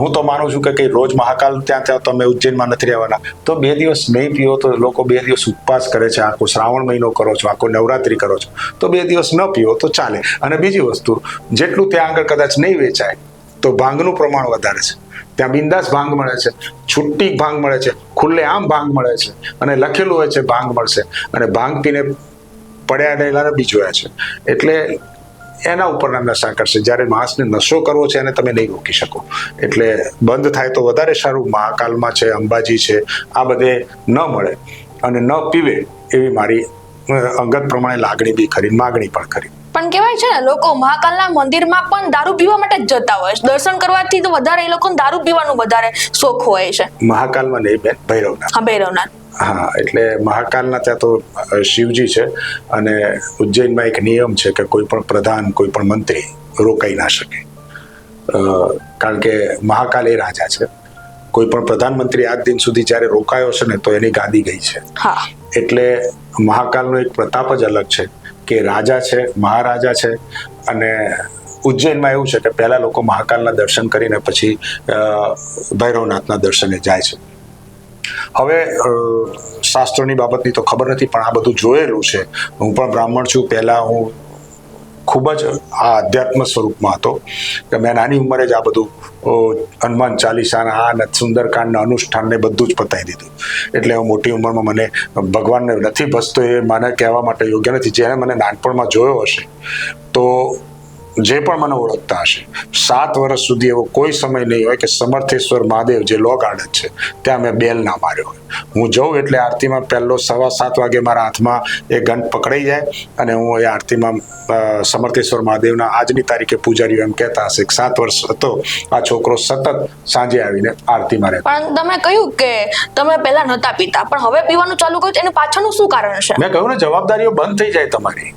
હું તો માનું છું કે રોજ મહાકાલ ત્યાં તમે ઉજ્જૈનમાં નથી રહેવાના તો 2 દિવસ નહીં પીવો તો લોકો 2 દિવસ ઉપવાસ કરે છે, આખો શ્રાવણ મહિનો કરો છો, આખો નવરાત્રી કરો છો તો 2 દિવસ ન પીવો તો ચાલે. અને બીજી વસ્તુ, જેટલું ત્યાં આગળ કદાચ નહીં વેચાય તો ભાંગનું પ્રમાણ વધારે છે. ત્યાં બિંદાસ ભાંગ મળે છે, છૂટી ભાંગ મળે છે, ખુલ્લે આમ ભાંગ મળે છે અને લખેલું હોય છે ભાંગ મળશે, અને ભાંગ પીને પડ્યા રહેલા બી જોયા છે. એટલે એના ઉપરના નશા કરશે. જ્યારે માણસને નશો કરવો છે એને તમે નહીં રોકી શકો. એટલે બંધ થાય તો વધારે સારું. મહાકાલમાં છે, અંબાજી છે, આ બધે ન મળે અને ન પીવે એવી મારી અંગત પ્રમાણે લાગણી બી ખરી, માગણી પણ ખરી. પણ કહેવાય છે ને, લોકો મહાકાલના મંદિરમાં પણ દારૂ પીવા માટે જ જતા હોય છે. દર્શન કરવાથી તો વધારે એ લોકોને દારૂ પીવાનું વધારે શોખ હોય છે. મહાકાલમાં નહીં બેન, ભૈરવનાથ. હા, ભૈરવનાથ. હા, એટલે મહાકાલના ત્યાં તો શિવજી છે અને ઉજ્જૈનમાં એક નિયમ છે કે કોઈ પણ પ્રધાન, કોઈ પણ મંત્રી રોકાઈ ના શકે, કારણ કે મહાકાલ એ રાજા છે. કોઈ પણ પ્રધાનમંત્રી આજ દિન સુધી જ્યારે રોકાયો છે ને તો એની ગાદી ગઈ છે. એટલે મહાકાલનો એક પ્રતાપ જ અલગ છે કે રાજા છે, મહારાજા છે. અને ઉજ્જૈનમાં એવું છે કે પહેલા લોકો મહાકાલના દર્શન કરીને પછી ભૈરવનાથના દર્શને જાય છે. હવે શાસ્ત્રોની બાબતની તો ખબર નથી, પણ આ બધું જોયેલું છે. હું પણ બ્રાહ્મણ છું. પહેલા હું ખૂબ જ આ અધ્યાત્મ સ્વરૂપમાં હતો કે મેં નાની ઉંમરે જ આ બધું હનુમાન ચાલીસાના આ સુંદરકાંડના અનુષ્ઠાનને બધું જ પતાવી દીધું. એટલે હું મોટી ઉંમરમાં મને ભગવાનને નથી ભજતો એ મને કહેવા માટે યોગ્ય નથી. જેને મને નાનપણમાં જોયો હશે તો જે પણ મને ઓળખતા હશે, 7 વર્ષ સુધી એવો કોઈ સમય નહીં હોય કે સમર્થેશ્વર મહાદેવ જે લો ગાર્ડન છે ત્યાં મેં બેલ ના માર્યો હોય. હું જઉં એટલે આરતીમાં પહેલો 7:15 વાગે મારા હાથમાં એ ઘંટ પકડાઈ જાય અને હું એ આરતીમાં સમર્થેશ્વર મહાદેવના આજની તારીખે પૂજારીઓ એમ કહેતા હશે કે 7 વર્ષ હતો આ છોકરો સતત સાંજે આવીને આરતીમાં રહે. પણ તમે કહ્યું કે તમે પહેલા નહોતા પીતા પણ હવે પીવાનું ચાલુ કર્યું, એનું પાછળનું શું કારણ છે? મેં કહ્યું ને, જવાબદારીઓ બંધ થઈ જાય તમારી.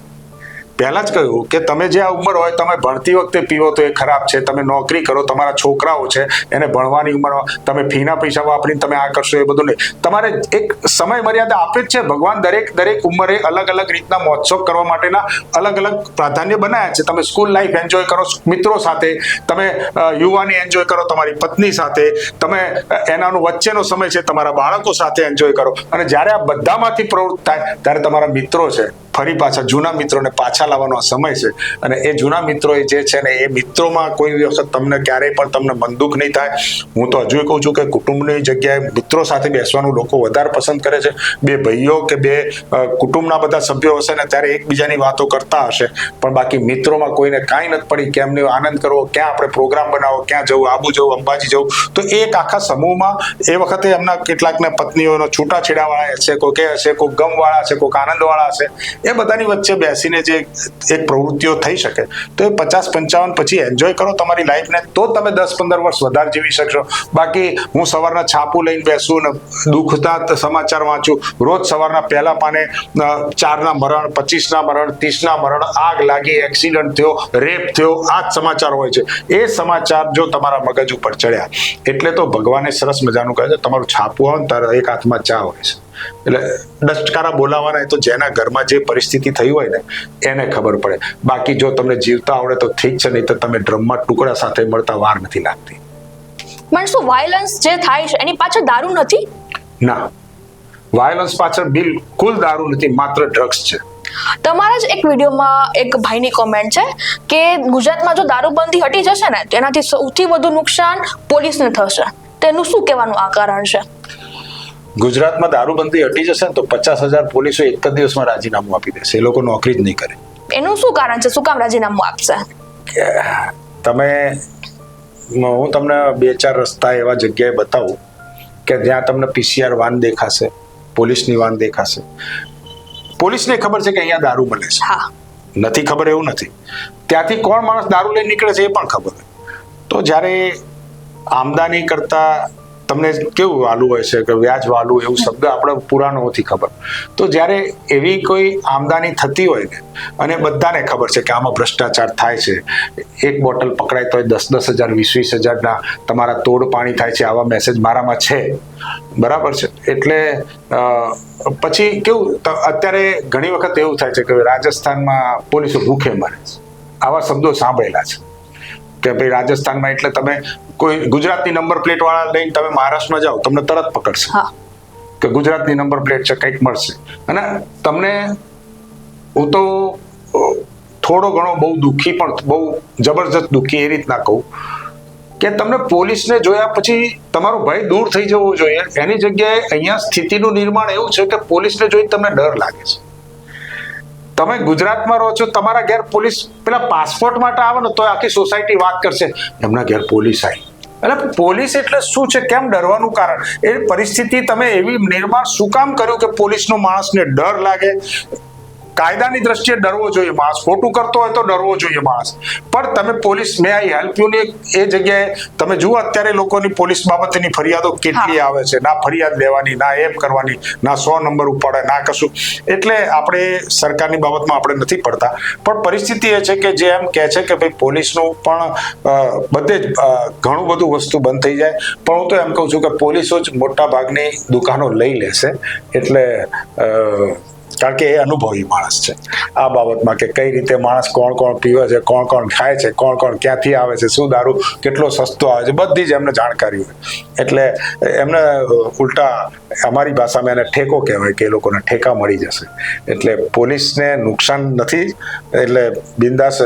પહેલા જ કહ્યું કે તમે જે આ ઉંમર હોય, તમે ભણતી વખતે પીવો તો એ ખરાબ છે. તમે નોકરી કરો, તમારા છોકરાઓ છે એને ભણવાની ઉંમરમાં તમે ફીના પૈસા વાપરીને તમે આ કરશો એ બધું નહીં. તમારે એક સમય મર્યાદા આપે જ છે. ભગવાન દરેક ઉંમરે અલગ અલગ રીતના મહોત્સવ કરવા માટેના અલગ અલગ પ્રાધાન્ય બનાવ્યા છે. તમે સ્કૂલ લાઈફ એન્જોય કરો મિત્રો સાથે, તમે યુવાની એન્જોય કરો તમારી પત્ની સાથે, તમે એનાનો વચ્ચેનો સમય છે તમારા બાળકો સાથે એન્જોય કરો. અને જ્યારે આ બધામાંથી પ્રવૃત્ત થાય ત્યારે તમારા મિત્રો છે ફરી પાછા જૂના મિત્રોને પાછા લાવવાનો આ સમય છે. અને એ જૂના મિત્રો જે છે ને એ મિત્રોમાં કોઈ વખત તમને ક્યારેય પણ તમને મનદુખ નહીં થાય. હું તો હજુ કહું છું કે કુટુંબની જગ્યાએ મિત્રો સાથે બેસવાનું લોકો વધારે પસંદ કરે છે. 2 ભાઈઓ કે 2 કુટુંબના બધા સભ્યો હશે ને ત્યારે એકબીજાની વાતો કરતા હશે, પણ બાકી મિત્રોમાં કોઈને કાંઈ નથી પડી કે એમને આનંદ કરવો, ક્યાં આપણે પ્રોગ્રામ બનાવો, ક્યાં જવું, આબુ જવું, અંબાજી જવું. તો એક આખા સમૂહમાં એ વખતે એમના કેટલાકને પત્નીઓનો છૂટાછેડાવાળા હશે, કોઈ હશે, કોઈ ગમવાળા હશે, કોઈ આનંદવાળા હશે. એ બધાની વચ્ચે બેસીને જે એક પ્રવૃત્તિઓ થઈ શકે તો એ 50-55 પછી એન્જોય કરો તમારી લાઈફને, તો તમે 10-15 વર્ષ વધારે જીવી શકશો. બાકી હું સવારના છાપું લઈને બેસું ને દુઃખના સમાચાર વાંચું, રોજ સવારના પહેલા પાને 4ના મરણ, 25ના મરણ, 30ના મરણ, આગ લાગી, એક્સિડન્ટ થયો, રેપ થયો, આ જ સમાચાર હોય છે. એ સમાચાર જો તમારા મગજ ઉપર ચડ્યા એટલે તો ભગવાને સરસ મજાનું કહે છે, તમારું છાપું આવે ને તારે એક હાથમાં ચા હોય છે, એટલે ડસ્ટકારા બોલાવાના, તો જેના ઘરમાં જે પરિસ્થિતિ થઈ હોય ને એને ખબર પડે. બાકી જો તમને જીવતા આવડે તો ઠીક છે, નહીં તો તમે ડ્રમમાં ટુકડા સાથે મળતા વાર નથી લાગતી. પણ શું વાયલન્સ જે થાય છે એની પાછળ દારૂ નથી? ના, વાયલન્સ પાછળ બિલકુલ દારૂ નથી, માત્ર ડ્રગ્સ છે. તમારા જ એક વિડીયોમાં એક ભાઈની કોમેન્ટ છે કે ગુજરાતમાં જો દારૂબંધી હટી જશે ને તેનાથી સૌથી વધુ નુકસાન પોલીસને થશે. તેનું શું કહેવાનું આ કારણ છે? ગુજરાતમાં દારૂબંધી હટી જશે ને તો 50,000 પોલીસો એક જ દિવસમાં રાજીનામું આપી દેશે. એ લોકો નોકરી જ નહીં કરે. એનું શું કારણ છે? શું કામ રાજીનામું આપશે? હું તમને 2-4 રસ્તા એવા જગ્યાએ બતાવું કે જ્યાં તમને PCR વાન દેખાશે, પોલીસની વાન દેખાશે. પોલીસને ખબર છે કે અહીંયા દારૂ મળે છે, હા, નથી ખબર એવું નથી. ત્યાંથી કોણ માણસ દારૂ લઈને નીકળે છે એ પણ ખબર. તો જ્યારે આમદાની કરતા તમને કેવું વાલું હોય છે કે વ્યાજ વાલું, એવું શબ્દ આપણે પુરાણો નથી ખબર. તો જ્યારે એવી કોઈ આમદાની થતી હોય ને અને બધાને ખબર છે કે આમાં ભ્રષ્ટાચાર થાય છે, એક બોટલ પકડાય તો 10,000 20,000ના તમારા તોડ પાણી થાય છે, આવા મેસેજ મારામાં છે, બરાબર છે. એટલે પછી કેવું અત્યારે ઘણી વખત એવું થાય છે કે રાજસ્થાનમાં પોલીસો ભૂખે મરે છે, આવા શબ્દો સાંભળેલા છે કે ભાઈ રાજસ્થાનમાં એટલે તમે કોઈ ગુજરાતની નંબર પ્લેટ વાળા લઈને તમે મહારાષ્ટ્રમાં જાઓ તમને તરત પકડશે કે ગુજરાતની નંબર પ્લેટ છે, કંઈક મળશે. અને તમને હું તો થોડો ઘણો બહુ દુઃખી, પણ બહુ જબરજસ્ત દુઃખી એ રીતના કહું કે તમને પોલીસને જોયા પછી તમારો ભય દૂર થઈ જવો જોઈએ. એની જગ્યાએ અહીંયા સ્થિતિનું નિર્માણ એવું છે કે પોલીસને જોઈ તમને ડર લાગે છે. તમે ગુજરાતમાં રહો છો, તમારા ઘેર પોલીસ પેલા પાસપોર્ટ માટે આવે ને તો આખી સોસાયટી વાત કરશે એમના ઘેર પોલીસ આવી. એટલે પોલીસ એટલે શું છે, કેમ ડરવાનું કારણ? એ પરિસ્થિતિ તમે એવી નિર્માણ શું કામ કર્યું કે પોલીસનો માણસને ડર લાગે? કાયદાની દ્રષ્ટિએ ડરવો જોઈએ માણસ, ખોટું કરતો હોય તો ડરવો જોઈએ માણસ. પણ તમે police May I help you ની એ જગ્યાએ તમે જુઓ અત્યારે લોકોની પોલીસ બાબતની ફરિયાદો કેટલી આવે છે. ના ફરિયાદ લેવાની, ના એમ કરવાની, ના 100 નંબર ઉપાડે, ના કશું. એટલે આપણે સરકારની બાબતમાં આપણે નથી પડતા, પણ પરિસ્થિતિ એ છે કે જે એમ કહે છે કે ભાઈ પોલીસનું પણ બધે જ ઘણું બધું વસ્તુ બંધ થઈ જાય. પણ હું તો એમ કહું છું કે પોલીસો જ મોટા ભાગની દુકાનો લઈ લેશે. એટલે કારણ કે એ અનુભવી માણસ છે આ બાબતમાં કે કઈ રીતે માણસ કોણ કોણ પીવે છે, કોણ કોણ ખાય છે, કોણ કોણ ક્યાંથી આવે છે, શું દારૂ કેટલો સસ્તો આવે છે, બધી જ એમને જાણકારી હોય. એટલે એમને ઉલટા અમારી ભાષામાં એને ઠેકો કહેવાય કે એ લોકોને ઠેકા મળી જશે. એટલે પોલીસને નુકસાન નથી, એટલે બિંદાસ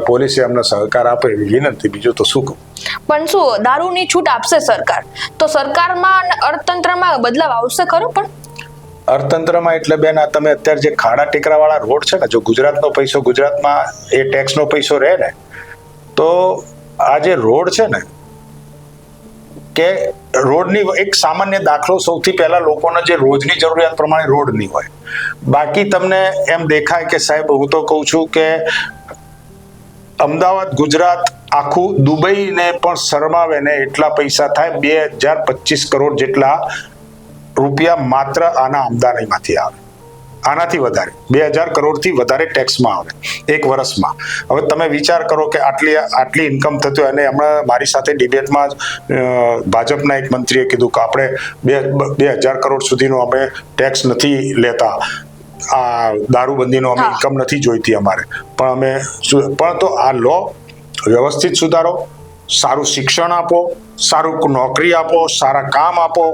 પોલીસે એમને સહકાર આપે એવી વિનંતી, બીજું તો શું કહું. પણ શું દારૂની છૂટ આપશે સરકાર તો સરકારમાં અર્થતંત્રમાં બદલાવ આવશે ખરો? પણ અર્થતંત્રમાં એટલે બેન આ તમે અત્યારે જે ખાડા ટેકરા વાળા રોડ છે ને, જો ગુજરાતનો પૈસો ગુજરાતમાં એ ટેક્સનો પૈસો રહે ને તો આ જે રોડ છે ને કે રોડની એક સામાન્ય દાખલો સૌથી પહેલા લોકોને જે રોજની જરૂરિયાત પ્રમાણે રોડની હોય. બાકી તમને એમ દેખાય કે સાહેબ હું તો કહું છું કે અમદાવાદ ગુજરાત આખું દુબઈને પણ શરમાવે ને એટલા પૈસા થાય. 2025 કરોડ જેટલા રૂપિયા માત્ર આના આમદાનીમાંથી આવે, આનાથી વધારે 2000 કરોડથી વધારે ટેક્સમાં આવે એક વર્ષમાં. હવે તમે વિચાર કરો કે આટલી ઇન્કમ થતી હોય. અને હમણાં મારી સાથે ડિબેટમાં ભાજપના એક મંત્રીએ કીધું કે આપણે 2000 કરોડ સુધીનો અમે ટેક્સ નથી લેતા, આ દારૂબંધીનો અમે ઇન્કમ નથી જોઈતી અમારે, પણ તો આ લો વ્યવસ્થિત સુધારો, સારું શિક્ષણ આપો, સારું નોકરી આપો, સારા કામ આપો,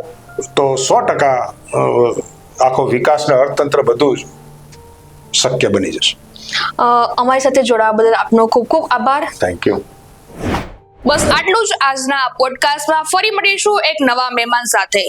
તો 100% આખો વિકાસ ને અર્થતંત્ર બધું જ શક્ય બની જશે. અમારી સાથે જોડાવા બદલ આપનો ખૂબ ખૂબ આભાર. Thank you. બસ આટલું જ આજના પોડકાસ્ટમાં. ફરી મળીશું એક નવા મહેમાન સાથે.